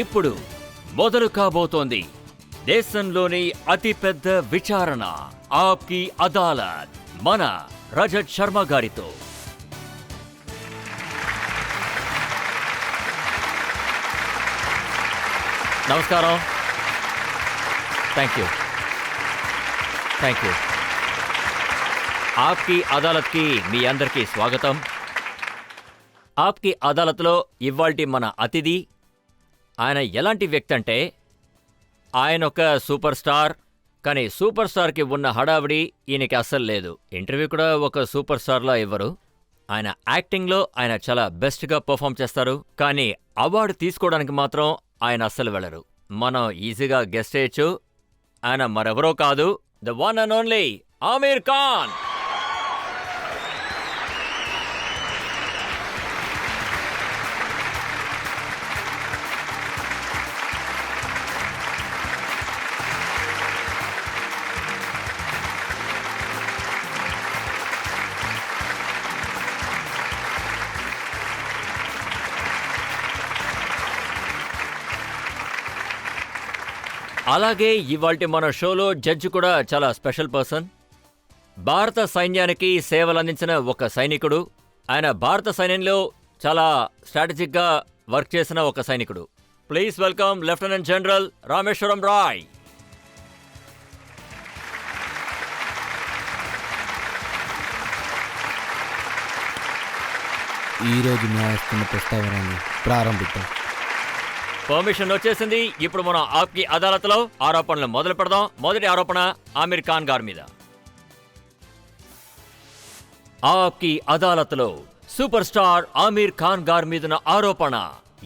ఇప్పుడు మొదలు కాబోతోంది దేశంలోని అతిపెద్ద విచారణ ఆప్కి అదాలత్ మన రజత్ శర్మ గారితో. నమస్కారం. Thank you. ఆప్కి అదాలత్కి మీ అందరికీ స్వాగతం. ఆప్కి అదాలత్లో ఇవ్వాల్టి మన అతిథి, ఆయన ఎలాంటి వ్యక్తి అంటే ఆయన ఒక సూపర్ స్టార్. కానీ సూపర్ స్టార్కి ఉన్న హడావిడి ఈయనకి అస్సలు లేదు. ఇంటర్వ్యూ కూడా ఒక సూపర్ స్టార్లా ఇవ్వరు. ఆయన యాక్టింగ్లో ఆయన చాలా బెస్ట్గా పర్ఫామ్ చేస్తారు. కానీ అవార్డు తీసుకోవడానికి మాత్రం ఆయన అస్సలు వెళ్ళరు. మనం ఈజీగా గెస్ట్ చేయొచ్చు, ఆయన మరెవరో కాదు, the one and only Aamir Khan. అలాగే ఇవాల్టి మన షోలో జడ్జి కూడా చాలా స్పెషల్ పర్సన్. భారత సైన్యానికి సేవలందించిన ఒక సైనికుడు. ఆయన భారత సైన్యంలో చాలా స్ట్రాటజిక్గా వర్క్ చేసిన ఒక సైనికుడు. Please welcome lieutenant general Rameshwaram Roy. ఈరోజు న్యాయస్థాన ప్రస్తావనని ప్రారంభిద్దాం. పర్మిషన్ వచ్చేసింది. ఇప్పుడు మనం ఆప్కి అదాలత్లో ఆరోపణలు మొదలు పెడదాం. మొదటి ఆరోపణ ఆమీర్ ఖాన్ గారి మీద. ఆప్కి అదాలత్లో సూపర్ స్టార్ ఆమీర్ ఖాన్ గారి మీదున్న ఆరోపణ,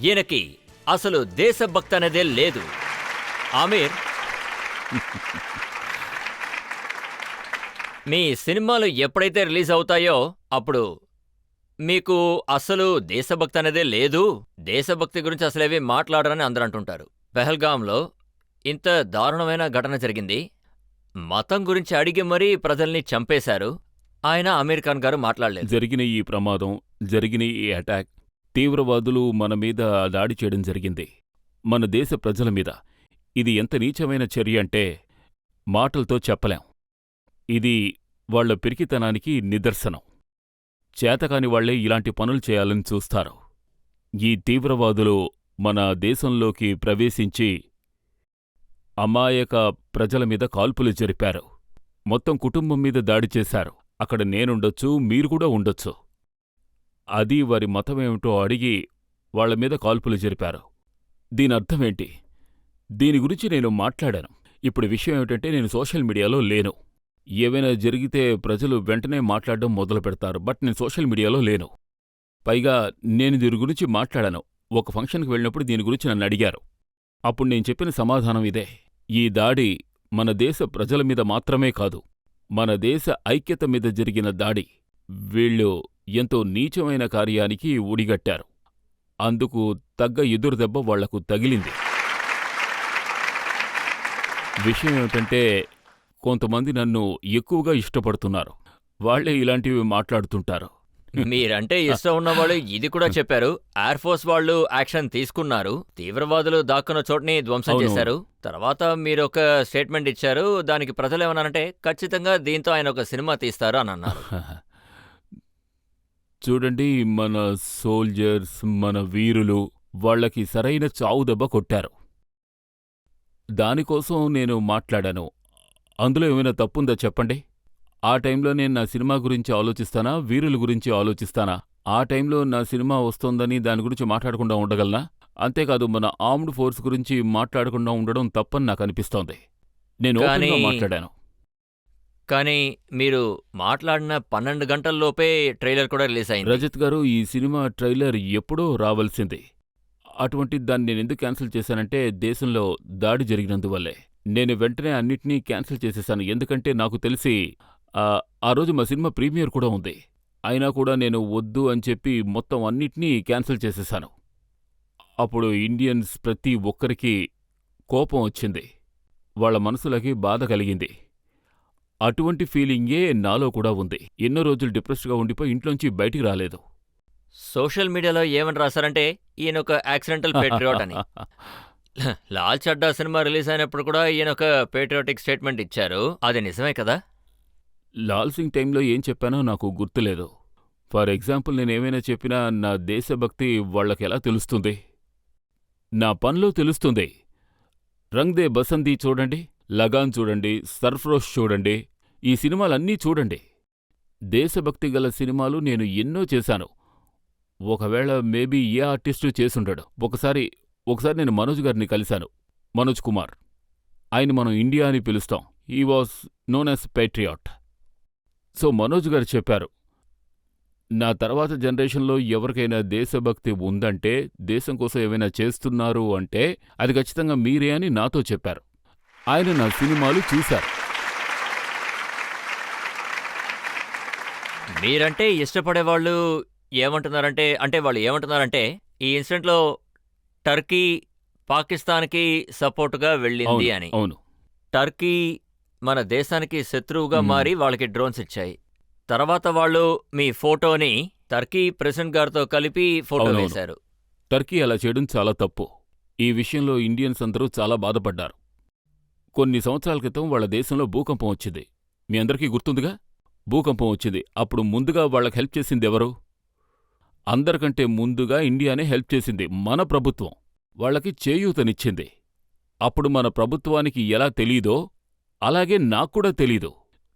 ఈయనకి అసలు దేశభక్తి అనేదే లేదు. ఆమీర్, మీ సినిమాలు ఎప్పుడైతే రిలీజ్ అవుతాయో అప్పుడు మీకు అసలు దేశభక్తి అనేదే లేదు, దేశభక్తి గురించి అసలేవి మాట్లాడరని అందరూ అంటుంటారు. పెహల్గాంలో ఇంత దారుణమైన ఘటన జరిగింది. మతం గురించి అడిగి మరీ ప్రజల్ని చంపేశారు. ఆయన ఆమీర్ ఖాన్ గారు మాట్లాడలేదు. జరిగిన ఈ ప్రమాదం, జరిగిన ఈ అటాక్, తీవ్రవాదులు మన మీద దాడి చేయడం జరిగింది, మన దేశ ప్రజల మీద. ఇది ఎంత నీచమైన చర్య అంటే మాటలతో చెప్పలేం. ఇది వాళ్ల పిరికితనానికి నిదర్శనం. చేతకాని వాళ్లే ఇలాంటి పనులు చేయాలని చూస్తారు. ఈ తీవ్రవాదులు మన దేశంలోకి ప్రవేశించి అమాయక ప్రజల మీద కాల్పులు జరిపారు. మొత్తం కుటుంబం మీద దాడి చేశారు. అక్కడ నేనుండొచ్చు, మీరు కూడా ఉండొచ్చు. అది వారి మతమేమిటో అడిగి వాళ్ల మీద కాల్పులు జరిపారు. దీనర్థమేంటి? దీని గురించి నేను మాట్లాడాను. ఇప్పుడు విషయం ఏమిటంటే, నేను సోషల్ మీడియాలో లేను. ఏవైనా జరిగితే ప్రజలు వెంటనే మాట్లాడడం మొదలు పెడతారు. బట్ నేను సోషల్ మీడియాలో లేను. పైగా నేను దీని గురించి మాట్లాడాను. ఒక ఫంక్షన్కి వెళ్ళినప్పుడు దీని గురించి నన్ను అడిగారు. అప్పుడు నేను చెప్పిన సమాధానం ఇదే: ఈ దాడి మన దేశ ప్రజల మీద మాత్రమే కాదు, మన దేశ ఐక్యత మీద జరిగిన దాడి. వీళ్ళు ఎంతో నీచమైన కార్యానికి ఒడిగట్టారు. అందుకు తగ్గ ఎదురుదెబ్బ వాళ్లకు తగిలింది. విషయం ఏమిటంటే, కొంతమంది నన్ను ఎక్కువగా ఇష్టపడుతున్నారు. వాళ్లే ఇలాంటివి మాట్లాడుతుంటారు. మీరంటే ఇష్టం ఉన్నవాళ్ళు ఇది కూడా చెప్పారు. ఎయిర్ ఫోర్స్ వాళ్ళు యాక్షన్ తీసుకున్నారు. తీవ్రవాదులు దాక్కున్న చోటుని ధ్వంసం చేశారు. తర్వాత మీరు ఒక స్టేట్మెంట్ ఇచ్చారు. దానికి ప్రజలు ఏమన్నారంటే, ఖచ్చితంగా దీంతో ఆయన ఒక సినిమా తీస్తారు అని అన్నారు. చూడండి, మన సోల్జర్స్, మన వీరులు వాళ్లకి సరైన చావు దెబ్బ కొట్టారు. దానికోసం నేను మాట్లాడాను. అందులో ఏమైనా తప్పుందా చెప్పండి? ఆ టైంలో నేను నా సినిమా గురించి ఆలోచిస్తానా, వీరుల గురించి ఆలోచిస్తానా? ఆ టైంలో నా సినిమా వస్తోందని దాని గురించి మాట్లాడకుండా ఉండగలనా? అంతేకాదు, మన ఆర్మ్డ్ ఫోర్స్ గురించి మాట్లాడకుండా ఉండడం తప్పని నాకు అనిపిస్తోంది. నేను ఓపెన్గా మాట్లాడాను. కానీ మీరు మాట్లాడిన 12 గంటల్లోపే ట్రైలర్ కూడా రిలీజ్ అయింది. రజత్ గారు, ఈ సినిమా ట్రైలర్ ఎప్పుడో రావాల్సింది. అటువంటి దాన్ని నేనెందుకు క్యాన్సిల్ చేశానంటే, దేశంలో దాడి జరిగినందువల్లే. నేను వెంటనే అన్నిటినీ క్యాన్సిల్ చేసేశాను. ఎందుకంటే నాకు తెలిసి ఆ రోజు మా సినిమా ప్రీమియర్ కూడా ఉంది. అయినా కూడా నేను వద్దు అని చెప్పి మొత్తం అన్నిటినీ క్యాన్సిల్ చేసేశాను. అప్పుడు ఇండియన్స్ ప్రతి ఒక్కరికి కోపం వచ్చింది. వాళ్ల మనసులకి బాధ కలిగింది. అటువంటి ఫీలింగే నాలో కూడా ఉంది. ఎన్నో రోజులు డిప్రెస్డ్గా ఉండిపోయి ఇంట్లోంచి బయటికి రాలేదు. సోషల్ మీడియాలో ఏమని రాశారంటే ఈయన ఒక యాక్సిడెంటల్ పేట్రియాట్ అని. లాల్ చడ్డా సినిమా రిలీజ్ అయినప్పుడు కూడా ఈయన ఒక పేట్రియాటిక్ స్టేట్మెంట్ ఇచ్చారు. అది నిజమే కదా? లాల్ సింగ్ టైంలో ఏం చెప్పానో నాకు గుర్తులేదు. ఫర్ ఎగ్జాంపుల్ నేనేమైనా చెప్పినా నా దేశభక్తి వాళ్ళకెలా తెలుస్తుంది? నా పనిలో తెలుస్తుంది. రంగ్ దే బసంతి చూడండి, లగాన్ చూడండి, సర్ఫరోష్ చూడండి, ఈ సినిమాలన్నీ చూడండి. దేశభక్తి గల సినిమాలు నేను ఎన్నో చేశాను. ఒకవేళ మేబీ ఏ ఆర్టిస్టు చేసుండడు. ఒకసారి నేను మనోజ్ గారిని కలిశాను, మనోజ్ కుమార్. ఆయన మనం ఇండియా అని పిలుస్తాం. He was known as Patriot. So Manoj గారు చెప్పారు, నా తర్వాత జనరేషన్లో ఎవరికైనా దేశభక్తి ఉందంటే, దేశం కోసం ఏమైనా చేస్తున్నారు అంటే అది ఖచ్చితంగా మీరే అని నాతో చెప్పారు. ఆయన నా సినిమాలు చూశారు. మీరంటే ఇష్టపడేవాళ్ళు వాళ్ళు ఏమంటున్నారంటే ఈ ఇన్సిడెంట్లో టర్కీ పాకిస్తాన్కి సపోర్టుగా వెళ్ళింది అని. అవును. టర్కీ మన దేశానికి శత్రువుగా మారి వాళ్ళకి డ్రోన్స్ ఇచ్చాయి. తర్వాత వాళ్ళు మీ ఫోటోని టర్కీ ప్రెసిడెంట్ గారితో కలిపి ఫోటో వేశారు. టర్కీ అలా చేయడం చాలా తప్పు. ఈ విషయంలో ఇండియన్స్ అందరూ చాలా బాధపడ్డారు. కొన్ని సంవత్సరాల క్రితం వాళ్ళ దేశంలో భూకంపం వచ్చింది. మీ అందరికీ గుర్తుందిగా? భూకంపం వచ్చింది. అప్పుడు ముందుగా వాళ్ళకి హెల్ప్ చేసిందెవరు? అందరికంటే ముందుగా ఇండియానే హెల్ప్ చేసింది. మన ప్రభుత్వం వాళ్ళకి చేయూతనిచ్చింది. అప్పుడు మన ప్రభుత్వానికి ఎలా తెలీదో అలాగే నాక్కూడా తెలీదు.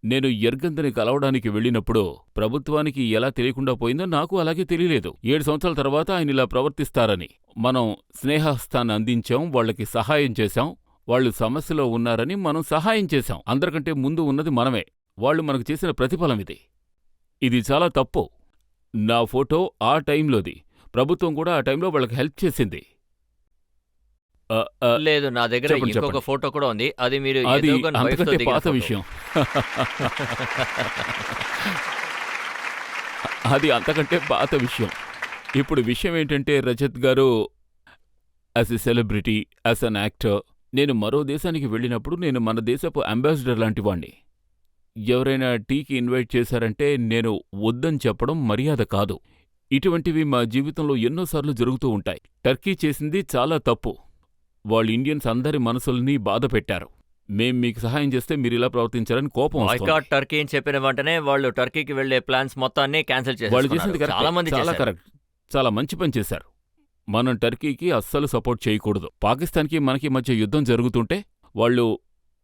నేను ఎర్గందని కలవడానికి వెళ్ళినప్పుడు ప్రభుత్వానికి ఎలా తెలియకుండా పోయిందో నాకు అలాగే తెలియలేదు. 7 సంవత్సరాల తర్వాత ఆయన ఇలా ప్రవర్తిస్తారని మనం స్నేహహస్తాన్ని అందించాం, వాళ్ళకి సహాయం చేశాం. వాళ్ళు సమస్యలో ఉన్నారని మనం సహాయం చేశాం. అందరికంటే ముందు ఉన్నది మనమే. వాళ్ళు మనకు చేసిన ప్రతిఫలం ఇది. ఇది చాలా తప్పు. నా ఫోటో ఆ టైంలోది. ప్రభుత్వం కూడా ఆ టైంలో వాళ్ళకి హెల్ప్ చేసింది. లేదు, నా దగ్గర చెప్పండి, ఇంకొక చెప్పండి. ఫోటో కూడా ఉంది. అది మీరు అది ఎర్దోగన్ wife తో అంతకంటే దిగిన పాత ఫోటో. విషయం. అది అంతకంటే పాత విషయం. ఇప్పుడు విషయం ఏంటంటే రజత్ గారు as a celebrity, as an actor, నేను మరో దేశానికి వెళ్ళినప్పుడు నేను మన దేశపు అంబాసిడర్ లాంటి వాణ్ణి. ఎవరైనా టీకి ఇన్వైట్ చేశారంటే నేను వద్దని చెప్పడం మర్యాద కాదు. ఇటువంటివి మా జీవితంలో ఎన్నోసార్లు జరుగుతూ ఉంటాయి. టర్కీ చేసింది చాలా తప్పు. వాళ్ళు ఇండియన్స్ అందరి మనసుల్ని బాధ పెట్టారు. మేం మీకు సహాయం చేస్తే మీరిలా ప్రవర్తించారని కోపం వస్తోంది. బాయ్కాట్ టర్కీ అని చెప్పిన వెంటనే వాళ్ళు టర్కీకి వెళ్లే ప్లాన్స్ మొత్తాన్ని క్యాన్సిల్ వాళ్ళు చేసింది చేసేసుకున్నారు. కరెక్టే. చాలా మంది చాలా చేశారు. కరెక్ట్. చాలా మంచి పని చేశారు. మనం టర్కీకి అస్సలు సపోర్ట్ చేయకూడదు. పాకిస్తాన్కి మనకి మధ్య యుద్ధం జరుగుతుంటే వాళ్ళు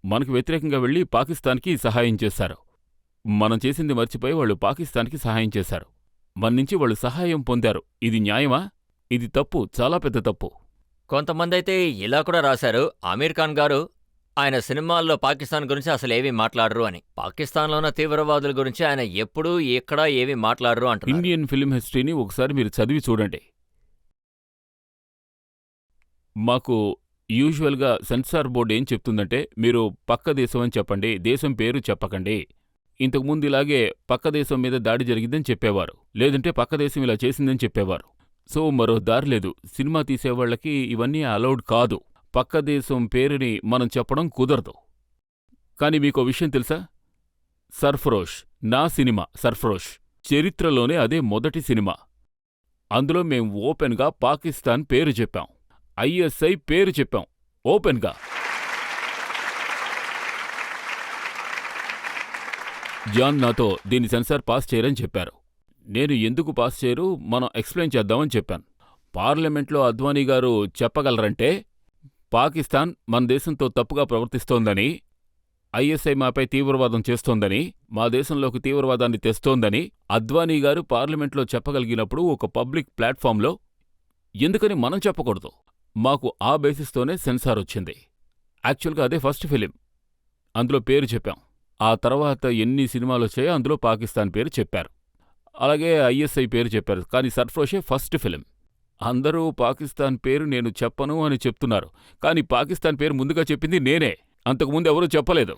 మనకు వ్యతిరేకంగా వెళ్లి పాకిస్తాన్కి సహాయం చేశారు. మనం చేసింది మర్చిపోయి వాళ్ళు పాకిస్తాన్కి సహాయం చేశారు. మన నుంచి వాళ్ళు సహాయం పొందారు. ఇది న్యాయమా? ఇది తప్పు, చాలా పెద్ద తప్పు. కొంతమంది అయితే ఇలా కూడా రాశారు, ఆమీర్ ఖాన్ గారు ఆయన సినిమాల్లో పాకిస్తాన్ గురించి అసలు ఏమీ మాట్లాడరు అని. పాకిస్తాన్లో ఉన్న తీవ్రవాదుల గురించి ఆయన ఎప్పుడూ ఎక్కడా ఏమీ మాట్లాడరు అంటున్నారు. ఇండియన్ ఫిల్మ్ హిస్టరీని ఒకసారి మీరు చదివి చూడండి. మాకు యూజువల్గా సెన్సార్ బోర్డు ఏం చెప్తుందంటే, మీరు పక్క దేశం అని చెప్పండి, దేశం పేరు చెప్పకండి. ఇంతకుముందు ఇలాగే పక్క దేశం మీద దాడి జరిగిందని చెప్పేవారు, లేదంటే పక్క దేశం ఇలా చేసిందని చెప్పేవారు. సో మరో దారి లేదు. సినిమా తీసేవాళ్లకి ఇవన్నీ అలౌడ్ కాదు. పక్క దేశం పేరుని మనం చెప్పడం కుదరదు. కాని మీకో విషయం తెలుసా? సర్ఫరోష్, నా సినిమా సర్ఫరోష్ చరిత్రలోనే అదే మొదటి సినిమా. అందులో మేం ఓపెన్గా పాకిస్తాన్ పేరు చెప్పాం, ఐఎస్ఐ పేరు చెప్పాం ఓపెన్గా. జాన్ నాతో దీన్ని సెన్సార్ పాస్ చేయరని చెప్పారు. నేను ఎందుకు పాస్ చేయరు, మనం ఎక్స్ప్లెయిన్ చేద్దామని చెప్పాను. పార్లమెంట్లో అద్వానీ గారు చెప్పగలరంటే పాకిస్తాన్ మన దేశంతో తప్పుగా ప్రవర్తిస్తోందని, ఐఎస్ఐ మాపై తీవ్రవాదం చేస్తోందని, మా దేశంలోకి తీవ్రవాదాన్ని తెస్తోందని అద్వానీ గారు పార్లమెంట్లో చెప్పగలిగినప్పుడు ఒక పబ్లిక్ ప్లాట్ఫామ్లో ఎందుకని మనం చెప్పకూడదు? మాకు ఆ బేసిస్తోనే సెన్సార్ వచ్చింది. యాక్చువల్గా అదే ఫస్ట్ ఫిలిం. అందులో పేరు చెప్పాం. ఆ తర్వాత ఎన్ని సినిమాలు వచ్చాయో అందులో పాకిస్తాన్ పేరు చెప్పారు. అలాగే ఐఎస్ఐ పేరు చెప్పారు. కానీ సర్ఫరోషే ఫస్ట్ ఫిలిం. అందరూ పాకిస్తాన్ పేరు నేను చెప్పను అని చెప్తున్నారు. కానీ పాకిస్తాన్ పేరు ముందుగా చెప్పింది నేనే. అంతకుముందు ఎవరూ చెప్పలేదు.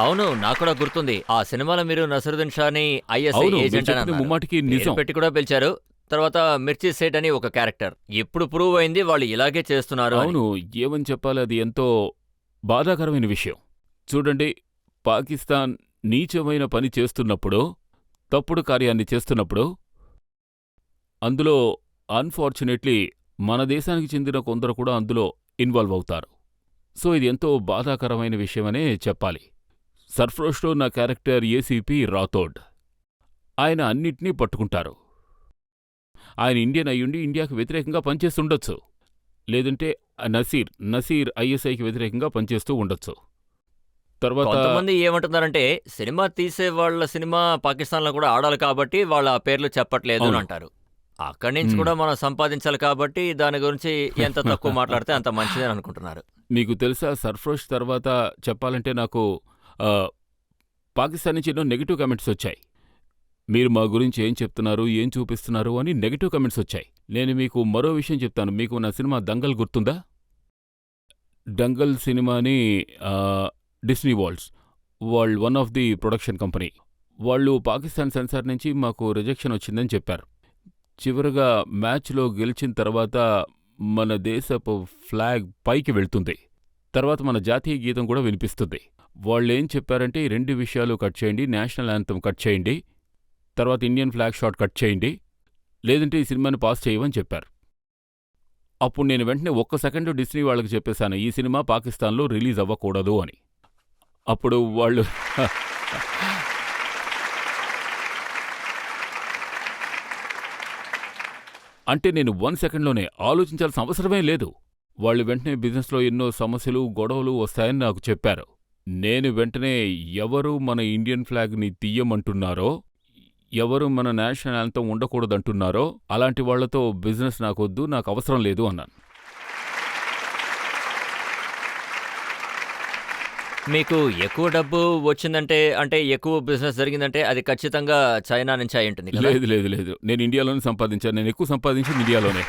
అవును, నాకు కూడా గుర్తుంది. ఆ సినిమాలో మీరు నసరుద్దీన్ షాని ఐఎస్ఐ అవును, మీరు ఏజెంట్ అని చెప్పింది అన్నారు. ముమ్మాటికి పేరు నిజం. పెట్టి కూడా పిలిచారు. తర్వాత మిర్చి సేట్ అని ఒక క్యారెక్టర్. ఇప్పుడు ప్రూవ్ అయింది వాళ్ళు ఇలాగే చేస్తున్నారు అని. అవును, ఏమని చెప్పాలి, అది ఎంతో బాధాకరమైన విషయం. చూడండి, పాకిస్తాన్ నీచమైన పని చేస్తున్నప్పుడు తప్పుడు కార్యాన్ని చేస్తున్నప్పుడు అందులో అన్ఫార్చునేట్లీ మన దేశానికి చెందిన కొందరు కూడా అందులో ఇన్వాల్వ్ అవుతారు. సో ఇది ఎంతో బాధాకరమైన విషయమనే చెప్పాలి. సర్ఫరోష్లో నా క్యారెక్టర్ ఏసీపీ రాథోడ్. ఆయన అన్నిటినీ పట్టుకుంటారు. ఆయన ఇండియన్ అయ్యుండి ఇండియాకి వ్యతిరేకంగా పనిచేస్తుండొచ్చు, లేదంటే నసీర్ ఐఎస్ఐకి వ్యతిరేకంగా పనిచేస్తూ ఉండొచ్చు. తర్వాత కొంతమంది ఏమంటున్నారంటే సినిమా తీసే వాళ్ళ సినిమా పాకిస్తాన్లో కూడా ఆడాలి కాబట్టి వాళ్ళ ఆ పేర్లు చెప్పట్లేదు అని అవును. అంటారు. అక్కడి నుంచి కూడా మనం సంపాదించాలి కాబట్టి దాని గురించి ఎంత తక్కువ మాట్లాడితే అంత మంచిదని అనుకుంటున్నారు. మీకు తెలుసా, సర్ఫరోష్ తర్వాత చెప్పాలంటే నాకు ఆ, పాకిస్తాన్ నుంచి ఎన్నో నెగిటివ్ కామెంట్స్ వచ్చాయి. మీరు మా గురించి ఏం చెప్తున్నారు, ఏం చూపిస్తున్నారు అని నెగిటివ్ కామెంట్స్ వచ్చాయి. నేను మీకు మరో విషయం చెప్తాను. మీకు నా సినిమా దంగల్ గుర్తుందా? డంగల్ సినిమాని డిస్నీ వాళ్ళు one of the production company వాళ్ళు పాకిస్తాన్ సెన్సార్ నుంచి మాకు రిజెక్షన్ వచ్చిందని చెప్పారు. చివరగా మ్యాచ్లో గెలిచిన తర్వాత మన దేశపు ఫ్లాగ్ పైకి వెళ్తుంది. తర్వాత మన జాతీయ గీతం కూడా వినిపిస్తుంది. వాళ్ళేం చెప్పారంటే ఈ 2 విషయాలు కట్ చేయండి, నేషనల్ యాంథమ్ కట్ చేయండి, తర్వాత ఇండియన్ ఫ్లాగ్ షాట్ కట్ చేయండి, లేదంటే ఈ సినిమాని పాస్ చేయమని చెప్పారు. అప్పుడు నేను వెంటనే 1 సెకండ్ డిస్నీ వాళ్ళకి చెప్పేశాను, ఈ సినిమా పాకిస్తాన్లో రిలీజ్ అవ్వకూడదు అని. అప్పుడు వాళ్ళు అంటే నేను 1 సెకండ్లోనే ఆలోచించాల్సిన అవసరమే లేదు. వాళ్ళు వెంటనే బిజినెస్లో ఎన్నో సమస్యలు, గొడవలు వస్తాయని నాకు చెప్పారు. నేను వెంటనే ఎవరు మన ఇండియన్ ఫ్లాగ్ని తీయమంటున్నారో, ఎవరు మన నేషనల్ యాంథమ్ ఉండకూడదంటున్నారో అలాంటి వాళ్లతో బిజినెస్ నాకొద్దు, నాకు అవసరం లేదు అన్నాను. మీకు ఎక్కువ డబ్బు వచ్చిందంటే అంటే ఎక్కువ బిజినెస్ జరిగిందంటే అది ఖచ్చితంగా చైనా నుంచి అయి ఉంటుంది కదా? లేదు లేదు లేదు, నేను ఇండియాలోనే సంపాదించాను. నేను ఎక్కువ సంపాదించింది ఇండియాలోనే.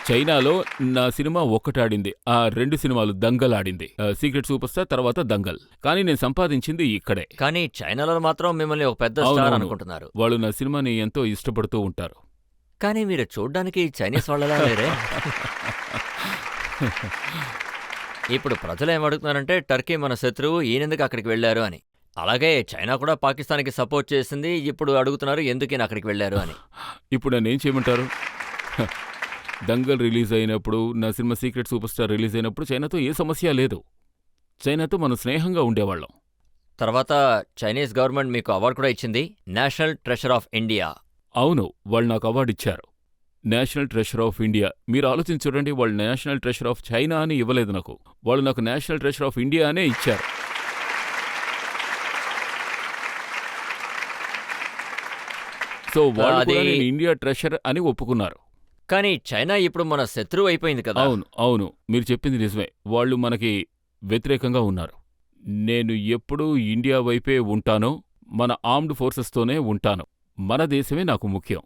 చైనాలో నా సినిమా ఒక్కటాడింది, ఆ 2 సినిమాలు దంగల్ ఆడింది, సీక్రెట్ సూపర్ స్టార్ తర్వాత దంగల్. కానీ నేను సంపాదించింది ఇక్కడే. కానీ చైనాలో మాత్రం మిమ్మల్ని ఒక పెద్ద స్టార్ అవునవును. అనుకుంటున్నారు. వాళ్ళు నా సినిమాని ఎంతో ఇష్టపడుతూ ఉంటారు. కానీ మీరు చూడ్డానికి చైనీస్ వాళ్ళలా లేరే. ఇప్పుడు ప్రజలు ఏమడుగుతున్నారంటే టర్కీ మన శత్రువు, ఈయనెందుకు అక్కడికి వెళ్లారు అని. అలాగే చైనా కూడా పాకిస్తాన్కి సపోర్ట్ చేసింది, ఇప్పుడు అడుగుతున్నారు ఎందుకు ఈయన అక్కడికి వెళ్లారు అని. ఇప్పుడు నన్నేం చేయమంటారు? దంగల్ రిలీజ్ అయినప్పుడు, నా cinema secret super star release అయినప్పుడు చైనాతో ఏ సమస్య లేదు. చైనాతో మనం స్నేహంగా ఉండేవాళ్ళం. తర్వాత చైనీస్ గవర్నమెంట్ మీకు అవార్డు కూడా ఇచ్చింది, నేషనల్ ట్రెషర్ ఆఫ్ ఇండియా. అవును, వాళ్ళు నాకు అవార్డు ఇచ్చారు, నేషనల్ ట్రెషర్ ఆఫ్ ఇండియా. మీరు ఆలోచించి చూడండి, వాళ్ళు నేషనల్ ట్రెషర్ ఆఫ్ చైనా అని ఇవ్వలేదు నాకు, వాళ్ళు నాకు నేషనల్ ట్రెషర్ ఆఫ్ ఇండియా అనే ఇచ్చారు. సో వాళ్ళు కూడా నేను ఇండియా ట్రెషర్ అని ఒప్పుకున్నారు. కానీ చైనా ఇప్పుడు మన శత్రువు అయిపోయింది కదా. అవును అవును, మీరు చెప్పింది నిజమే. వాళ్ళు మనకి వ్యతిరేకంగా ఉన్నారు. నేను ఎప్పుడూ ఇండియా వైపే ఉంటానో, మన ఆర్మ్డ్ ఫోర్సెస్తోనే ఉంటాను. మన దేశమే నాకు ముఖ్యం.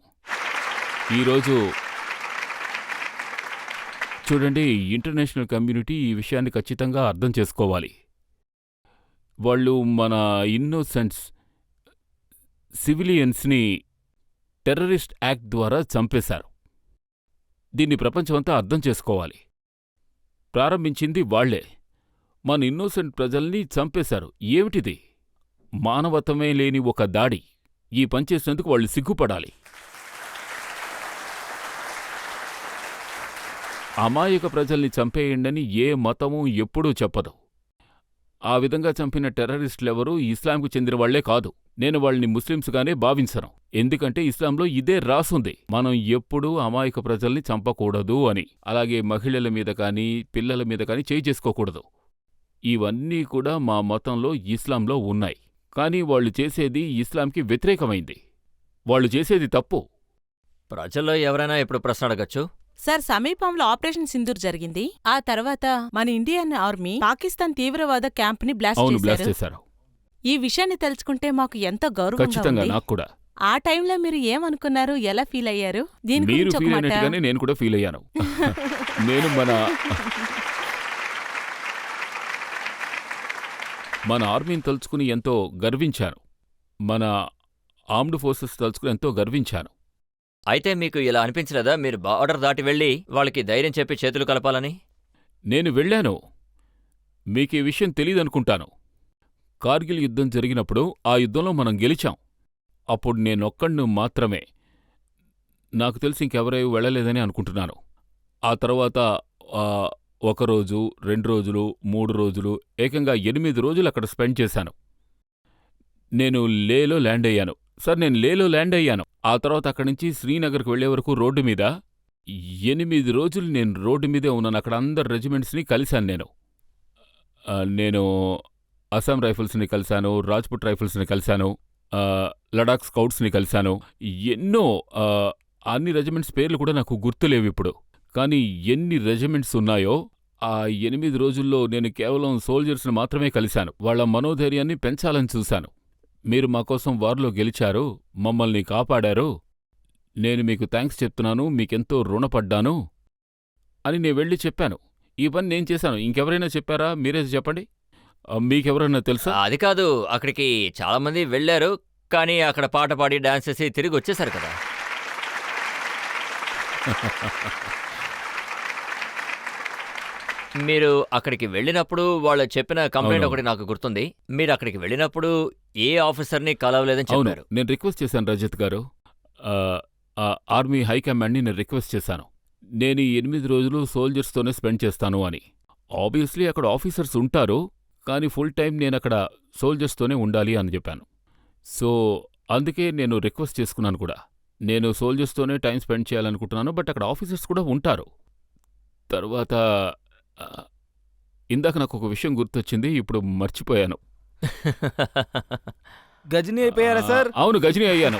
ఈరోజు చూడండి, ఇంటర్నేషనల్ కమ్యూనిటీ ఈ విషయాన్ని ఖచ్చితంగా అర్థం చేసుకోవాలి. వాళ్ళు మన ఇన్నోసెంట్స్ సివిలియన్స్ని టెర్రరిస్ట్ యాక్ట్ ద్వారా చంపేశారు. దీన్ని ప్రపంచమంతా అర్థం చేసుకోవాలి. ప్రారంభించింది వాళ్లే. మన ఇన్నోసెంట్ ప్రజల్ని చంపేశారు. ఏమిటిది? మానవత్వమే లేని ఒక దాడి. ఈ పనిచేసినందుకు వాళ్ళు సిగ్గుపడాలి. అమాయక ప్రజల్ని చంపేయండని ఏ మతమూ ఎప్పుడూ చెప్పదు. ఆ విధంగా చంపిన టెర్రరిస్టులెవరూ ఇస్లాంకు చెందిన వాళ్లే కాదు. నేను వాళ్ళని ముస్లిమ్స్గానే భావించను. ఎందుకంటే ఇస్లాంలో ఇదే రాసుంది, మనం ఎప్పుడూ అమాయక ప్రజల్ని చంపకూడదు అని. అలాగే మహిళల మీద కానీ పిల్లల మీద కానీ చేయి చేసుకోకూడదు. ఇవన్నీ కూడా మా మతంలో, ఇస్లాంలో ఉన్నాయి. కానీ వాళ్ళు చేసేది ఇస్లాంకి వ్యతిరేకమైంది. వాళ్ళు చేసేది తప్పు. ప్రజల్లో ఎవరైనా ఇప్పుడు ప్రశ్న అడగచ్చు. సార్, సమీపంలో ఆపరేషన్ సింధూర్ జరిగింది. ఆ తర్వాత మన ఇండియన్ ఆర్మీ పాకిస్తాన్ తీవ్రవాద క్యాంప్ని బ్లాస్ట్ అవును, బ్లాస్ట్ చేశారు. చేశారు. ఈ విషయాన్ని తెలుసుకుంటే మాకు ఎంతో గౌరవంగా ఖచ్చితంగా, ఉంది. నాకు కూడా. ఆ టైంలో మీరు ఏమనుకున్నారు, ఎలా ఫీల్ అయ్యారు? దీని మీరు గురించి ఒక ఫీల్ మాట. అయినట్టుగానే నేను కూడా ఫీల్ అయ్యాను. నేను మన ఆర్మీని తలుచుకుని ఎంతో గర్వించాను. మన ఆర్మ్డ్ ఫోర్సెస్ తలుచుకుని ఎంతో గర్వించాను. అయితే మీకు ఇలా అనిపించలేదా, మీరు బార్డర్ దాటి వెళ్ళి వాళ్ళకి ధైర్యం చెప్పి చేతులు కలపాలని? నేను వెళ్ళాను. మీకీ విషయం తెలీదనుకుంటాను. కార్గిల్ యుద్ధం జరిగినప్పుడు ఆ యుద్ధంలో మనం గెలిచాం. అప్పుడు నేనొక్కడిని మాత్రమే, నాకు తెలిసి ఇంకెవరూ వెళ్ళలేదని అనుకుంటున్నాను. ఆ తర్వాత ఒకరోజు, 2 రోజులు, 3 రోజులు, ఏకంగా 8 రోజులు అక్కడ స్పెండ్ చేశాను. నేను లేలో ల్యాండ్ అయ్యాను. సార్, నేను లేలో ల్యాండ్ అయ్యాను. ఆ తర్వాత అక్కడి నుంచి శ్రీనగర్కు వెళ్లే వరకు రోడ్డు మీద 8 రోజులు నేను రోడ్డు మీదే ఉన్నాను. అక్కడ అందరు రెజిమెంట్స్ని కలిశాను నేను. నేను అస్సాం రైఫిల్స్ని కలిశాను, రాజ్పుట్ రైఫిల్స్ని కలిశాను, లడాక్ స్కౌట్స్ని కలిశాను. ఎన్నో అన్ని రెజిమెంట్స్ పేర్లు కూడా నాకు గుర్తులేవిప్పుడు. కానీ ఎన్ని రెజిమెంట్స్ ఉన్నాయో ఆ 8 రోజుల్లో నేను కేవలం సోల్జర్స్ని మాత్రమే కలిశాను. వాళ్ళ మనోధైర్యాన్ని పెంచాలని చూశాను. మీరు మా కోసం వార్లో గెలిచారు, మమ్మల్ని కాపాడారు, నేను మీకు థ్యాంక్స్ చెప్తున్నాను, మీకెంతో రుణపడ్డాను అని నేను వెళ్ళి చెప్పాను. ఈ పని నేను చేశాను. ఇంకెవరైనా చెప్పారా? మీరే చెప్పండి. మీకెవరైనా తెలుసా? అది కాదు, అక్కడికి చాలామంది వెళ్ళారు, కానీ అక్కడ పాట పాడి డాన్స్ చేసి తిరిగి వచ్చేశారు కదా. మీరు అక్కడికి వెళ్ళినప్పుడు వాళ్ళు చెప్పిన కంప్లైంట్ ఒకటి నాకు గుర్తుంది. మీరు అక్కడికి వెళ్ళినప్పుడు ఏ ఆఫీసర్ని కలవలేదని అవును, చెప్పారు. నేను రిక్వెస్ట్ చేశాను రజత్ గారు. ఆర్మీ హైకమాండ్ని నేను రిక్వెస్ట్ చేశాను, నేను ఈ 8 రోజులు సోల్జర్స్తోనే స్పెండ్ చేస్తాను అని. ఆబ్వియస్లీ అక్కడ ఆఫీసర్స్ ఉంటారు, కానీ ఫుల్ టైం నేనక్కడ సోల్జర్స్తోనే ఉండాలి అని చెప్పాను. సో అందుకే నేను రిక్వెస్ట్ చేసుకున్నాను కూడా. నేను సోల్జర్స్తోనే టైం స్పెండ్ చేయాలనుకుంటున్నాను, బట్ అక్కడ ఆఫీసర్స్ కూడా ఉంటారు. తర్వాత ఇందాక నాకు ఒక విషయం గుర్తొచ్చింది, ఇప్పుడు మర్చిపోయాను. గజనీ అయిపోయారా సార్? అవును, గజనీ అయ్యాను.